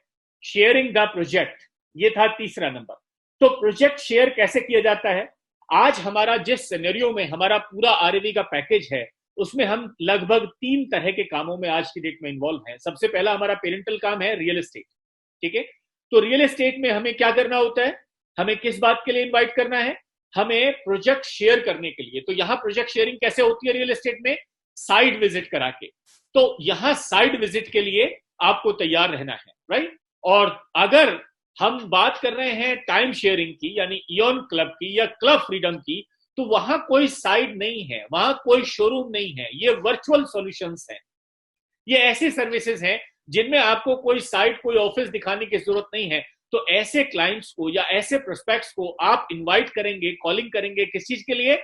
शेयरिंग द प्रोजेक्ट। ये था तीसरा नंबर। तो प्रोजेक्ट शेयर कैसे किया जाता है? आज हमारा जिस सिनेरियो में हमारा पूरा आरएवी का पैकेज है, उसमें हम लगभग 3 तरह के कामों में आज की डेट में इन्वॉल्व हैं। सबसे पहला हमारा पेरेंटल काम है रियल एस्टेट, ठीक है। तो रियल एस्टेट में हमें क्या करना होता है, हमें किस बात के लिए इनवाइट करना है, हमें प्रोजेक्ट शेयर करने के लिए। तो यहां प्रोजेक्ट शेयरिंग कैसे होती है रियल एस्टेट में? साइट विजिट करा के। तो यहां साइट विजिट के लिए आपको तैयार रहना है, राइट। और अगर हम बात कर रहे हैं टाइम शेयरिंग की, यानी इयॉन क्लब की या क्लब फ्रीडम की, तो वहां कोई साइट नहीं है, वहां कोई शोरूम नहीं है, ये वर्चुअल सॉल्यूशंस हैं। ये ऐसी सर्विसेज हैं जिनमें आपको कोई साइट, कोई ऑफिस दिखाने की जरूरत नहीं है। तो ऐसे क्लाइंट्स को या ऐसे प्रोस्पेक्ट्स को आप इनवाइट करेंगे, कॉलिंग करेंगे, किस चीज के लिए?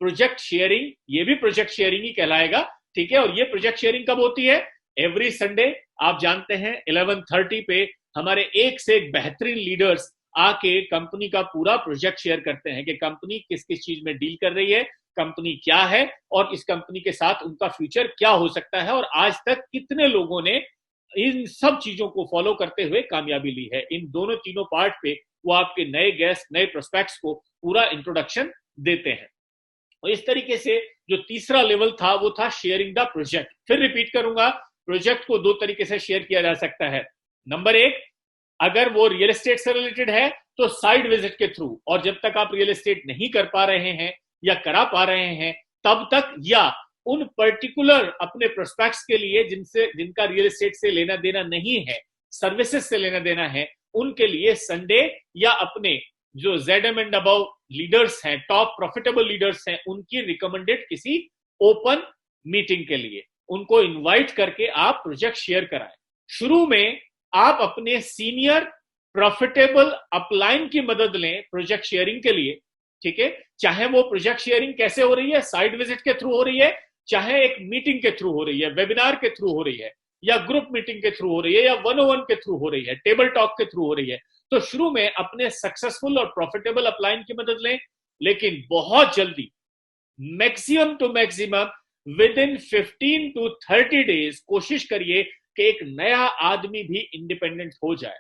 Project sharing. ये भी प्रोजेक्ट शेयरिंग ही कहलाएगा, ठीक है। और ये प्रोजेक्ट शेयरिंग कब होती है? Every Sunday. आप जानते हैं 11:30 पे हमारे एक से एक बेहतरीन लीडर्स आके कंपनी का पूरा प्रोजेक्ट शेयर करते हैं कि कंपनी किस किस चीज में डील कर रही है, कंपनी क्या है और इस कंपनी के साथ उनका फ्यूचर क्या हो सकता है, और आज तक कितने लोगों ने इन सब चीजों को फॉलो करते हुए कामयाबी ली है। इन दोनों तीनों पार्ट पे वो आपके नए गेस्ट, नए प्रोस्पेक्ट्स को पूरा इंट्रोडक्शन देते हैं। और इस तरीके से जो तीसरा लेवल था वो था शेयरिंग द प्रोजेक्ट। फिर रिपीट करूंगा, प्रोजेक्ट को 2 तरीके से शेयर किया जा सकता है। नंबर 1, अगर वो रियल एस्टेट से रिलेटेड है तो साइट विजिट के थ्रू, और जब तक आप रियल एस्टेट नहीं कर पा रहे हैं या करा पा रहे हैं तब तक, या उन पर्टिकुलर अपने प्रोस्पेक्ट्स के लिए जिनका रियल एस्टेट से लेना देना नहीं है, सर्विसेज से लेना देना है, उनके लिए संडे या अपने जो ZM एंड अबव लीडर्स हैं, टॉप प्रॉफिटेबल लीडर्स हैं, उनकी रिकमेंडेड किसी ओपन मीटिंग के लिए उनको इनवाइट करके आप प्रोजेक्ट शेयर कराएं। शुरू में आप अपने सीनियर प्रॉफिटेबल अपलाइन की मदद लें प्रोजेक्ट शेयरिंग के लिए, ठीक है। चाहे वो प्रोजेक्ट शेयरिंग कैसे हो रही है, साइट विजिट के थ्रू हो रही है, चाहे एक मीटिंग के थ्रू हो रही है, वेबिनार के थ्रू हो रही है, या ग्रुप मीटिंग के थ्रू हो रही है, या 101 के थ्रू हो रही है, टेबल टॉक के थ्रू हो रही है, तो शुरू में अपने सक्सेसफुल और प्रॉफिटेबल अपलाइन की मदद लें, लेकिन बहुत जल्दी maximum to maximum within 15 to 30 days कोशिश करिए कि एक नया आदमी भी इंडिपेंडेंट हो जाए।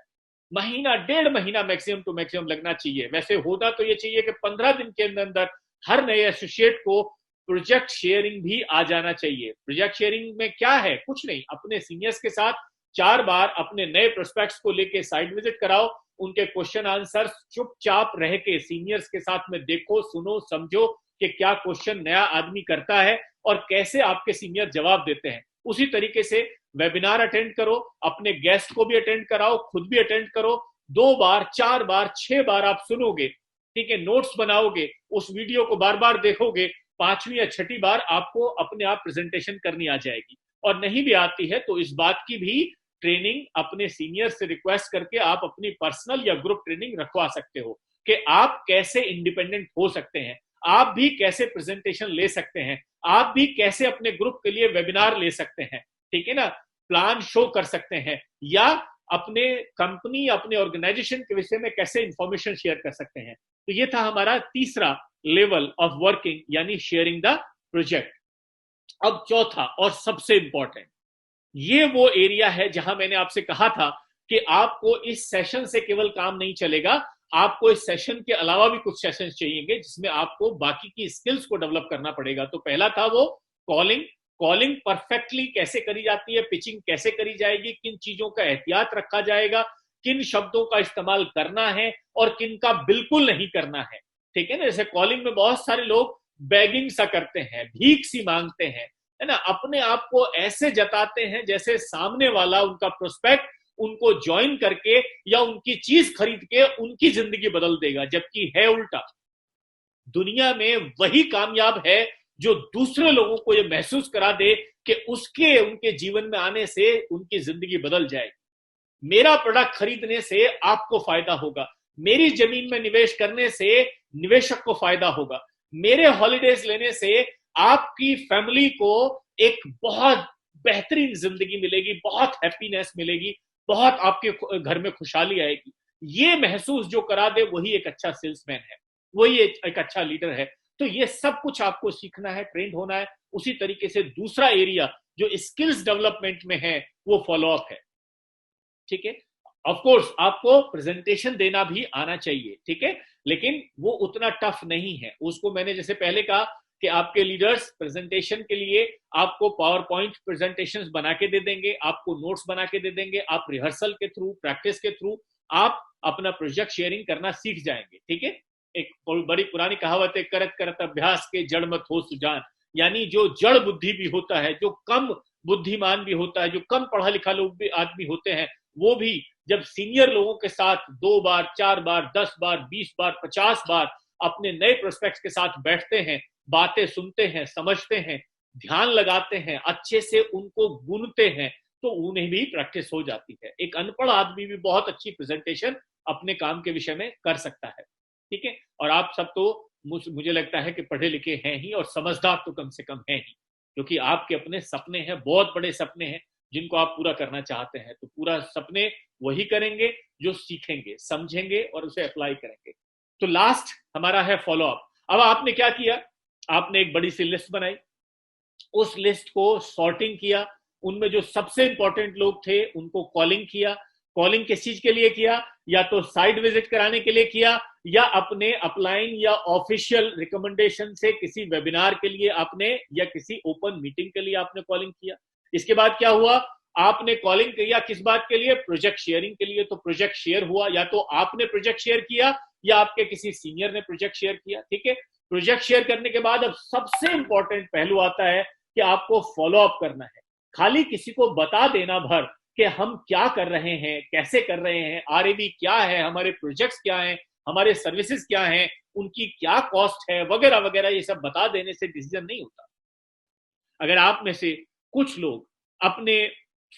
महीना 1.5 महीना मैक्सिमम टू मैक्सिमम लगना चाहिए। वैसे होना तो ये चाहिए कि 15 दिन के अंदर हर नए एसोसिएट को प्रोजेक्ट शेयरिंग भी आ जाना चाहिए। प्रोजेक्ट शेयरिंग में क्या है? कुछ नहीं, अपने सीनियर्स के साथ 4 बार अपने नए प्रोस्पेक्ट्स को लेके साइट विजिट कराओ, उनके क्वेश्चन आंसर चुपचाप रह के सीनियर्स के साथ में देखो, सुनो, समझो कि क्या क्वेश्चन नया आदमी करता है और कैसे आपके सीनियर जवाब देते हैं। उसी तरीके से वेबिनार अटेंड करो, अपने गेस्ट को भी अटेंड कराओ, खुद भी अटेंड करो। 2 बार, 4 बार, 6 बार आप सुनोगे, ठीक है, नोट्स बनाओगे, उस वीडियो को बार बार देखोगे, 5वीं या 6ठी बार आपको अपने आप प्रेजेंटेशन करनी आ जाएगी। और नहीं भी आती है तो इस बात की भी ट्रेनिंग अपने सीनियर से रिक्वेस्ट करके आप अपनी पर्सनल या ग्रुप ट्रेनिंग रखवा सकते हो कि आप कैसे इंडिपेंडेंट हो सकते हैं, आप भी कैसे प्रेजेंटेशन ले सकते हैं, आप भी कैसे अपने ग्रुप के लिए वेबिनार ले सकते हैं, ठीक है ना, प्लान शो कर सकते हैं, या अपने कंपनी, अपने ऑर्गेनाइजेशन के विषय में कैसे इंफॉर्मेशन शेयर कर सकते हैं। तो ये था हमारा तीसरा लेवल ऑफ वर्किंग, यानी शेयरिंग द प्रोजेक्ट। अब चौथा और सबसे इंपॉर्टेंट, ये वो एरिया है जहां मैंने आपसे कहा था कि आपको इस सेशन से केवल काम नहीं चलेगा, आपको इस सेशन के अलावा भी कुछ सेशंस चाहिएंगे जिसमें आपको बाकी की स्किल्स को डेवलप करना पड़ेगा। तो पहला था वो कॉलिंग परफेक्टली कैसे करी जाती है, पिचिंग कैसे करी जाएगी, किन चीजों का एहतियात रखा जाएगा, किन शब्दों का इस्तेमाल करना है और किन का बिल्कुल नहीं करना है, ठीक है ना। जैसे कॉलिंग में बहुत सारे लोग बैगिंग सा करते हैं, भीख सी मांगते हैं, है ना, अपने आप को ऐसे जताते हैं जैसे सामने वाला उनका प्रोस्पेक्ट उनको ज्वाइन करके या उनकी चीज खरीद के उनकी जिंदगी बदल देगा, जबकि है उल्टा। दुनिया में वही कामयाब है जो दूसरे लोगों को यह महसूस करा दे कि उनके जीवन में आने से उनकी जिंदगी बदल जाएगी। मेरा प्रोडक्ट खरीदने से आपको फायदा होगा, मेरी जमीन में निवेश करने से निवेशक को फायदा होगा, मेरे हॉलिडेज लेने से आपकी फैमिली को एक बहुत बेहतरीन जिंदगी मिलेगी, बहुत हैप्पीनेस मिलेगी, बहुत आपके घर में खुशहाली आएगी। ये महसूस जो करा दे वही एक अच्छा सेल्समैन है, वही एक अच्छा लीडर है। तो ये सब कुछ आपको सीखना है, ट्रेंड होना है। उसी तरीके से दूसरा एरिया जो स्किल्स डेवलपमेंट में है वो फॉलोअप है, ठीक है। ऑफ कोर्स आपको प्रेजेंटेशन देना भी आना चाहिए, ठीक है, लेकिन वो उतना टफ नहीं है। उसको मैंने जैसे पहले कहा कि आपके लीडर्स प्रेजेंटेशन के लिए आपको पावर पॉइंट प्रेजेंटेशंस बना के दे देंगे, आपको नोट्स बना के दे देंगे, आप रिहर्सल के थ्रू, प्रैक्टिस के थ्रू आप अपना प्रोजेक्ट शेयरिंग करना सीख जाएंगे, ठीक है। एक बड़ी पुरानी कहावत है, करत करत अभ्यास के जड़ मत हो सुजान, यानी जो जड़ बुद्धि भी होता है, जो कम बुद्धिमान भी होता है, जो कम पढ़ा लिखा लोग भी आदमी होते हैं, वो भी जब सीनियर लोगों के साथ 2 बार, 4 बार, 10 बार, 20 बार, 50 बार अपने नए प्रोस्पेक्ट्स के साथ बैठते हैं, बातें सुनते हैं, समझते हैं, ध्यान लगाते हैं, अच्छे से उनको गुनते हैं, तो उन्हें भी प्रैक्टिस हो जाती है। एक अनपढ़ आदमी भी बहुत अच्छी प्रेजेंटेशन अपने काम के विषय में कर सकता है, ठीक है। और आप सब तो मुझे लगता है कि पढ़े लिखे हैं ही और समझदार तो कम से कम हैं ही, क्योंकि आपके अपने सपने हैं, बहुत बड़े सपने हैं जिनको आप पूरा करना चाहते हैं। तो पूरा सपने वही करेंगे जो सीखेंगे, समझेंगे और उसे अप्लाई करेंगे। तो लास्ट हमारा है फॉलोअप। अब आपने क्या किया, आपने एक बड़ी सी लिस्ट बनाई, उस लिस्ट को सॉर्टिंग किया, उनमें जो सबसे इंपॉर्टेंट लोग थे उनको कॉलिंग किया। कॉलिंग किस चीज के लिए किया? या तो साइट विजिट कराने के लिए किया, या अपने अपलाइन या ऑफिशियल रिकमेंडेशन से किसी वेबिनार के लिए आपने, या किसी ओपन मीटिंग के लिए आपने कॉलिंग किया। इसके बाद क्या हुआ, आपने कॉलिंग किया किस बात के लिए? प्रोजेक्ट शेयरिंग के लिए। तो प्रोजेक्ट शेयर हुआ, या तो आपने प्रोजेक्ट शेयर किया या आपके किसी सीनियर ने प्रोजेक्ट शेयर किया, ठीक है। प्रोजेक्ट शेयर करने के बाद अब सबसे इंपॉर्टेंट पहलू आता है कि आपको फॉलो अप करना है। खाली किसी को बता देना भर कि हम क्या कर रहे हैं, कैसे कर रहे हैं, आरएबी क्या है, हमारे प्रोजेक्ट्स क्या हैं, हमारे सर्विसेज क्या हैं, उनकी क्या कॉस्ट है, वगैरह वगैरह, ये सब बता देने से डिसीजन नहीं होता। अगर आप में से कुछ लोग अपने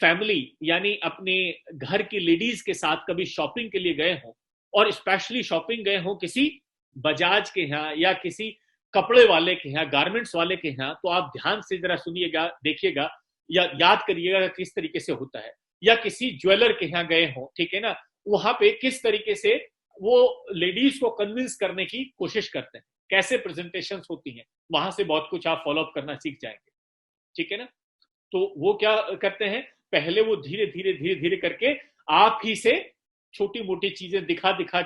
फैमिली यानी अपने घर की लेडीज के साथ कभी शॉपिंग के लिए गए हों, और स्पेशली शॉपिंग गए हों किसी बजाज के यहाँ या किसी कपड़े वाले के यहाँ, गारमेंट्स वाले के यहाँ, तो आप ध्यान से जरा सुनिएगा, देखिएगा या याद करिएगा किस तरीके से होता है। या किसी ज्वेलर के यहाँ गए हो, ठीक है ना, वहां पे किस तरीके से वो लेडीज को कन्विंस करने की कोशिश करते हैं, कैसे प्रेजेंटेशंस होती हैं, वहां से बहुत कुछ आप फॉलो अप करना सीख जाएंगे, ठीक है ना। तो वो क्या करते हैं, पहले वो धीरे धीरे धीरे धीरे करके आप ही से छोटी मोटी चीजें दिखा दिखा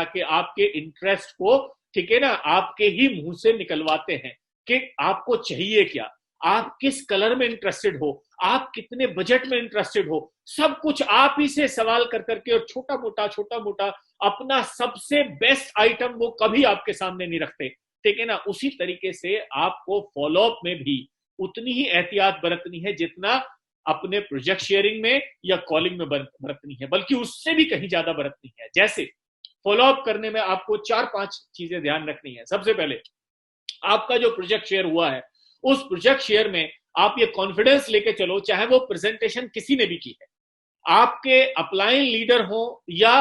के आपके इंटरेस्ट को, ठीक है ना, आपके ही मुंह से निकलवाते हैं कि आपको चाहिए क्या, आप किस कलर में इंटरेस्टेड हो, आप कितने बजट में इंटरेस्टेड हो, सब कुछ आप ही से सवाल कर करके, और छोटा मोटा अपना सबसे बेस्ट आइटम वो कभी आपके सामने नहीं रखते, ठीक है ना। उसी तरीके से आपको फॉलोअप में भी उतनी ही एहतियात बरतनी है जितना अपने प्रोजेक्ट शेयरिंग में या कॉलिंग में बरतनी है, बल्कि उससे भी कहीं ज्यादा बरतनी है। जैसे फॉलोअप करने में आपको 4-5 चीजें ध्यान रखनी है। सबसे पहले, आपका जो प्रोजेक्ट शेयर हुआ है, उस प्रोजेक्ट शेयर में आप ये कॉन्फिडेंस लेके चलो, चाहे वो प्रेजेंटेशन किसी ने भी की है, आपके अपलाइन लीडर हो या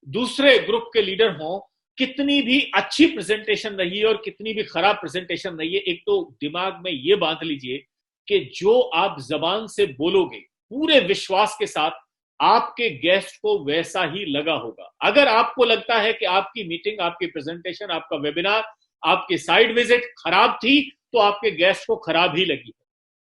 दूसरे ग्रुप के लीडर हो, कितनी भी अच्छी प्रेजेंटेशन रही है और कितनी भी खराब प्रेजेंटेशन रही है, एक तो दिमाग में ये बांध लीजिए कि जो आप जबान से बोलोगे पूरे विश्वास के साथ, आपके गेस्ट को वैसा ही लगा होगा। अगर आपको लगता है कि आपकी मीटिंग, आपकी प्रेजेंटेशन, आपका वेबिनार, आपकी साइट विजिट खराब थी, तो आपके गेस्ट को खराब ही लगी।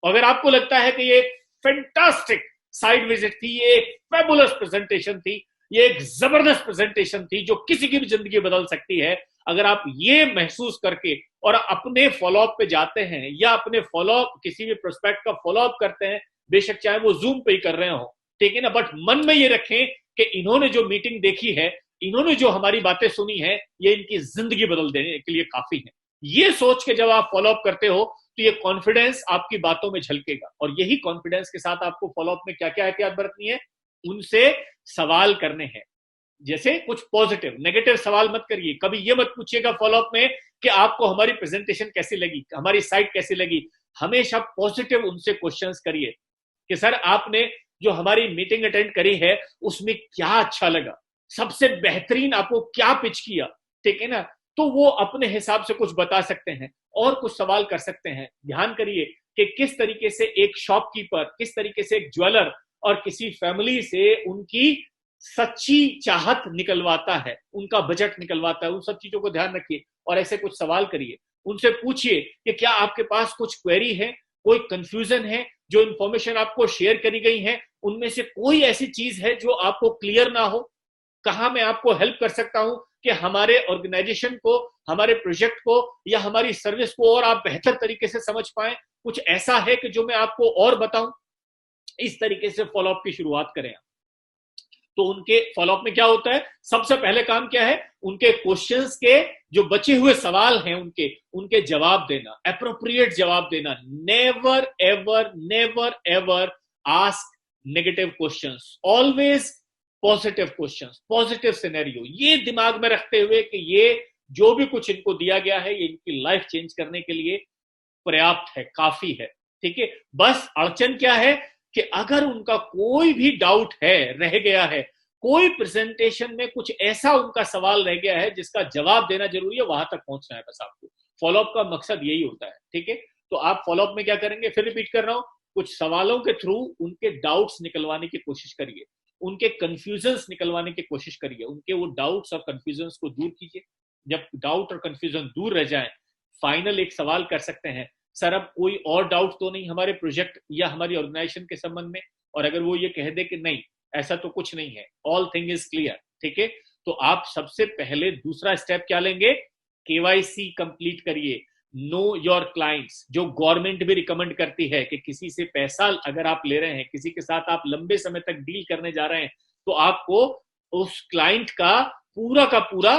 अगर आपको लगता है कि ये फैंटास्टिक साइट विजिट थी, ये एक फैबुलस प्रेजेंटेशन थी, ये एक जबरदस्त प्रेजेंटेशन थी जो किसी की भी जिंदगी बदल सकती है, अगर आप ये महसूस करके और अपने फॉलोअप पे जाते हैं या अपने फॉलोअप, किसी भी प्रोस्पेक्ट का फॉलोअप करते हैं, बेशक चाहे वो जूम पे ही कर रहे हो, ठीक है ना, बट मन में ये रखें कि इन्होंने जो मीटिंग देखी है, इन्होंने जो हमारी बातें सुनी है, ये इनकी जिंदगी बदल देने के लिए काफी है। ये सोच के जब आप फॉलोअप करते हो तो ये कॉन्फिडेंस आपकी बातों में झलकेगा, और यही कॉन्फिडेंस के साथ आपको फॉलोअप में क्या क्या एहतियात बरतनी है, उनसे सवाल करने हैं। जैसे कुछ पॉजिटिव, नेगेटिव सवाल मत करिए, कभी ये मत पूछिएगा फॉलोअप में कि आपको हमारी प्रेजेंटेशन कैसी लगी, हमारी साइट कैसी लगी। हमेशा पॉजिटिव उनसे क्वेश्चंस करिए कि सर आपने जो हमारी मीटिंग अटेंड करी है उसमें क्या अच्छा लगा, सबसे बेहतरीन आपको क्या पिच किया, ठीक है ना। तो वो अपने हिसाब से कुछ बता सकते हैं और कुछ सवाल कर सकते हैं। ध्यान करिए कि किस तरीके से एक शॉपकीपर, किस तरीके से एक ज्वेलर और किसी फैमिली से उनकी सच्ची चाहत निकलवाता है, उनका बजट निकलवाता है। उन सब चीजों को ध्यान रखिए और ऐसे कुछ सवाल करिए, उनसे पूछिए कि क्या आपके पास कुछ क्वेरी है, कोई कंफ्यूजन है, जो इंफॉर्मेशन आपको शेयर करी गई है उनमें से कोई ऐसी चीज है जो आपको क्लियर ना हो, कहां मैं आपको हेल्प कर सकता हूं कि हमारे ऑर्गेनाइजेशन को, हमारे प्रोजेक्ट को या हमारी सर्विस को और आप बेहतर तरीके से समझ पाए, कुछ ऐसा है कि जो मैं आपको और बताऊं। इस तरीके से फॉलोअप की शुरुआत करें। तो उनके फॉलोअप में क्या होता है, सबसे पहले काम क्या है, उनके क्वेश्चंस के जो बचे हुए सवाल हैं उनके जवाब देना, एप्रोप्रिएट जवाब देना। Never ever ask negative questions, always positive questions, positive scenario. ये दिमाग में रखते हुए कि ये जो भी कुछ इनको दिया गया है ये इनकी लाइफ चेंज करने के लिए पर्याप्त है, काफी है, ठीक है। बस अड़चन क्या है कि अगर उनका कोई भी डाउट है, रह गया है, कोई प्रेजेंटेशन में कुछ ऐसा उनका सवाल रह गया है जिसका जवाब देना जरूरी है, वहां तक पहुंचना है बस आपको। फॉलोअप का मकसद यही होता है, ठीक है। तो आप फॉलोअप में क्या करेंगे, फिर रिपीट कर रहा हूं, कुछ सवालों के थ्रू उनके डाउट्स निकलवाने की कोशिश करिए, उनके कंफ्यूजन्स निकलवाने की कोशिश करिए, उनके वो डाउट्स और कंफ्यूजन्स को दूर कीजिए। जब डाउट और कंफ्यूजन दूर रह जाए, फाइनल एक सवाल कर सकते हैं, सर अब कोई और डाउट तो नहीं हमारे प्रोजेक्ट या हमारी ऑर्गेनाइजेशन के संबंध में। और अगर वो ये कह दे कि नहीं ऐसा तो कुछ नहीं है, ऑल थिंग इज क्लियर, ठीक है, तो आप सबसे पहले दूसरा स्टेप क्या लेंगे, केवाईसी कंप्लीट करिए, नो योर क्लाइंट्स, जो गवर्नमेंट भी रिकमेंड करती है कि किसी से पैसा अगर आप ले रहे हैं, किसी के साथ आप लंबे समय तक डील करने जा रहे हैं, तो आपको उस क्लाइंट का पूरा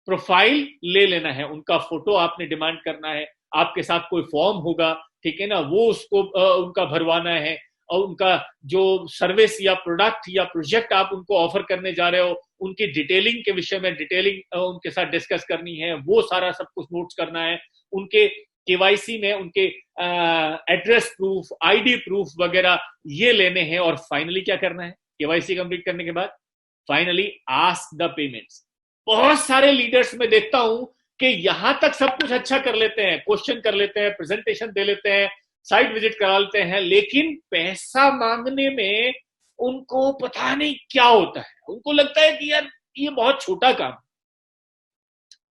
प्रोफाइल ले लेना है, उनका फोटो आपने डिमांड करना है, आपके साथ कोई फॉर्म होगा, ठीक है ना, वो उसको उनका भरवाना है, और उनका जो सर्विस या प्रोडक्ट या प्रोजेक्ट आप उनको ऑफर करने जा रहे हो, उनकी डिटेलिंग के विषय में डिटेलिंग उनके साथ डिस्कस करनी है, वो सारा सब कुछ नोट्स करना है। उनके केवाईसी में उनके एड्रेस प्रूफ, आईडी प्रूफ वगैरह ये लेने हैं। और फाइनली क्या करना है, केवाईसी कंप्लीट करने के बाद फाइनली आस्क द पेमेंट्स। बहुत सारे लीडर्स में देखता हूं कि यहां तक सब कुछ अच्छा कर लेते हैं, क्वेश्चन कर लेते हैं, प्रेजेंटेशन दे लेते हैं, साइट विजिट करा लेते हैं, लेकिन पैसा मांगने में उनको पता नहीं क्या होता है। उनको लगता है कि यार ये बहुत छोटा काम,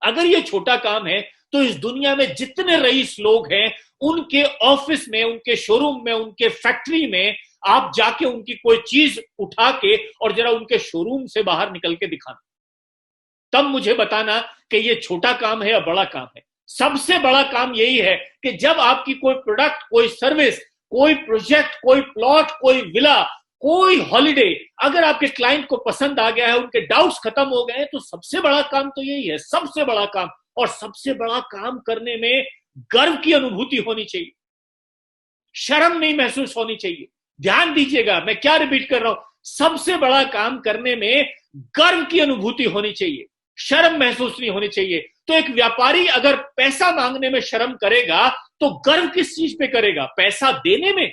अगर ये छोटा काम है तो इस दुनिया में जितने रईस लोग हैं उनके ऑफिस में, उनके शोरूम में, उनके फैक्ट्री में आप जाके उनकी कोई चीज उठा के और जरा उनके शोरूम से बाहर निकल के दिखाना, तब मुझे बताना कि ये छोटा काम है या बड़ा काम है। सबसे बड़ा काम यही है कि जब आपकी कोई प्रोडक्ट, कोई सर्विस, कोई प्रोजेक्ट, कोई प्लॉट, कोई विला, कोई हॉलिडे अगर आपके क्लाइंट को पसंद आ गया है, उनके डाउट्स खत्म हो गए हैं, तो सबसे बड़ा काम तो यही है, सबसे बड़ा काम। और सबसे बड़ा काम करने में गर्व की अनुभूति होनी चाहिए, शर्म नहीं महसूस होनी चाहिए। ध्यान दीजिएगा, मैं क्या रिपीट कर रहा हूं, सबसे बड़ा काम करने में गर्व की अनुभूति होनी चाहिए, शर्म महसूस नहीं होनी चाहिए। तो एक व्यापारी अगर पैसा मांगने में शर्म करेगा तो गर्व किस चीज पे करेगा? पैसा देने में।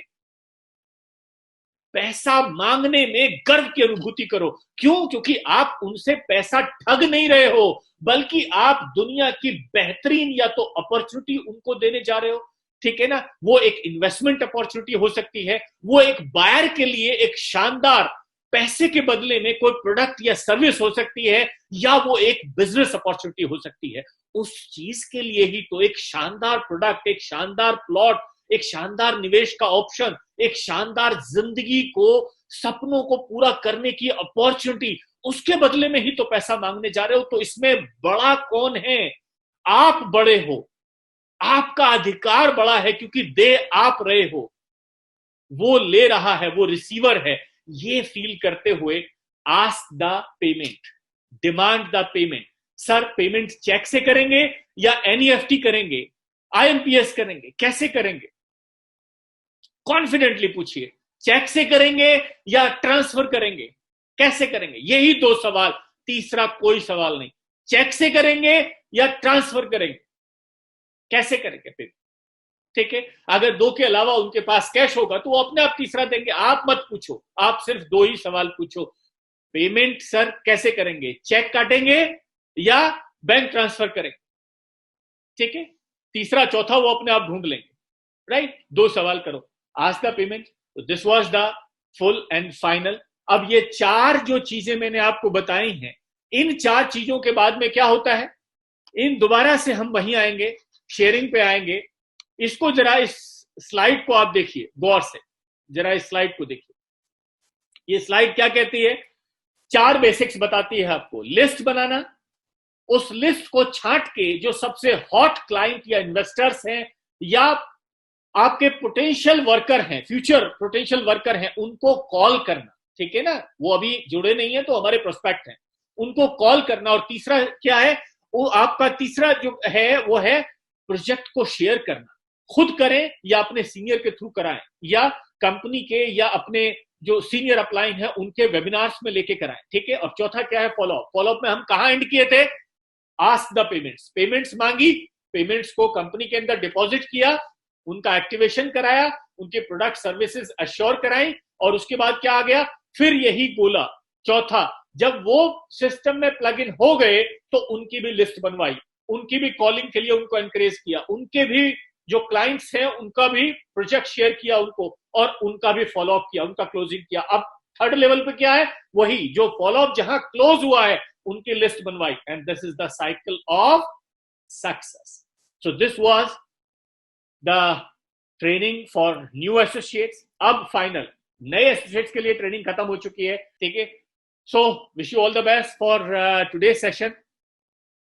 पैसा मांगने में गर्व की अनुभूति करो। क्यों? क्योंकि आप उनसे पैसा ठग नहीं रहे हो, बल्कि आप दुनिया की बेहतरीन या तो अपॉर्चुनिटी उनको देने जा रहे हो। ठीक है ना? वो एक इन्वेस्टमेंट अपॉर्चुनिटी हो सकती है, वो एक बायर के लिए एक शानदार पैसे के बदले में कोई प्रोडक्ट या सर्विस हो सकती है, या वो एक बिजनेस अपॉर्चुनिटी हो सकती है। उस चीज के लिए ही तो एक शानदार प्रोडक्ट, एक शानदार प्लॉट, एक शानदार निवेश का ऑप्शन, एक शानदार जिंदगी को, सपनों को पूरा करने की अपॉर्चुनिटी, उसके बदले में ही तो पैसा मांगने जा रहे हो। तो इसमें बड़ा कौन है? आप बड़े हो, आपका अधिकार बड़ा है, क्योंकि दे आप रहे हो, वो ले रहा है, वो रिसीवर है। ये फील करते हुए ask the payment, demand the payment. Sir payment cheque से करेंगे या एनईएफटी करेंगे, आईएमपीएस करेंगे, कैसे करेंगे? कॉन्फिडेंटली पूछिए, चेक से करेंगे या ट्रांसफर करेंगे, कैसे करेंगे? यही दो सवाल, तीसरा कोई सवाल नहीं। चेक से करेंगे या ट्रांसफर करेंगे, कैसे करेंगे फिर? ठीक है, अगर दो के अलावा उनके पास कैश होगा तो वो अपने आप तीसरा देंगे। आप मत पूछो, आप सिर्फ दो ही सवाल पूछो। पेमेंट सर कैसे करेंगे? चेक काटेंगे या बैंक ट्रांसफर करेंगे? ठीक है, तीसरा चौथा वो अपने आप ढूंढ लेंगे। राइट, दो सवाल करो, ask the payment. This was the full and final. अब ये चार जो चीजें मैंने आपको बताई हैं, इन चार चीजों के बाद में क्या होता है, इन दोबारा से हम वहीं आएंगे, शेयरिंग पे आएंगे। इसको जरा, इस स्लाइड को आप देखिए गौर से, जरा इस स्लाइड को देखिए। ये स्लाइड क्या कहती है? चार बेसिक्स बताती है आपको। लिस्ट बनाना, उस लिस्ट को छांट के जो सबसे हॉट क्लाइंट या इन्वेस्टर्स हैं या आपके पोटेंशियल वर्कर हैं, फ्यूचर पोटेंशियल वर्कर हैं, उनको कॉल करना। ठीक है ना? वो अभी जुड़े नहीं है तो हमारे प्रोस्पेक्ट हैं, उनको कॉल करना। और तीसरा क्या है? वो आपका तीसरा जो है वो है प्रोजेक्ट को शेयर करना। खुद करें या अपने सीनियर के थ्रू कराएं, या कंपनी के या अपने जो सीनियर अपलाइन है उनके वेबिनार्स में लेके कराएं। ठीक है। और चौथा क्या है? फॉलोअप। फॉलोअप में हम कहां एंड किए थे? Ask the payments. पेमेंट्स मांगी, पेमेंट्स को कंपनी के अंदर डिपॉजिट किया, उनका एक्टिवेशन कराया, उनके प्रोडक्ट सर्विसेज अश्योर कराई, और उसके बाद क्या आ गया? फिर यही बोला चौथा, जब वो सिस्टम में प्लग इन हो गए तो उनकी भी लिस्ट बनवाई, उनकी भी कॉलिंग के लिए उनको एनकरेज किया, उनके भी जो क्लाइंट्स हैं उनका भी प्रोजेक्ट शेयर किया उनको, और उनका भी फॉलोअप किया, उनका क्लोजिंग किया। अब थर्ड लेवल पे क्या है? वही जो फॉलोअप जहां क्लोज हुआ है उनकी लिस्ट बनवाई। And this is the cycle of success. So this was the training for new associates. अब फाइनल, नए एसोसिएट्स के लिए ट्रेनिंग खत्म हो चुकी है। ठीक है। So wish you all the best for today session.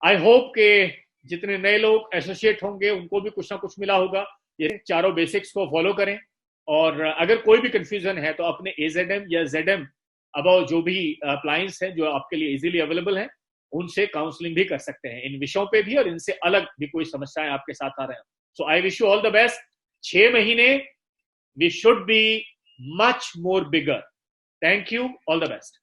I hope के जितने नए लोग एसोसिएट होंगे उनको भी कुछ ना कुछ मिला होगा। ये चारों बेसिक्स को फॉलो करें, और अगर कोई भी कंफ्यूजन है तो अपने AZM या ZM अबाउट जो भी अप्लायंस हैं जो आपके लिए इजीली अवेलेबल हैं, उनसे काउंसलिंग भी कर सकते हैं इन विषयों पे भी, और इनसे अलग भी कोई समस्याएं आपके साथ आ रहे हैं। So I wish you all the best. 6 महीने we should be much more bigger. Thank you, all the best.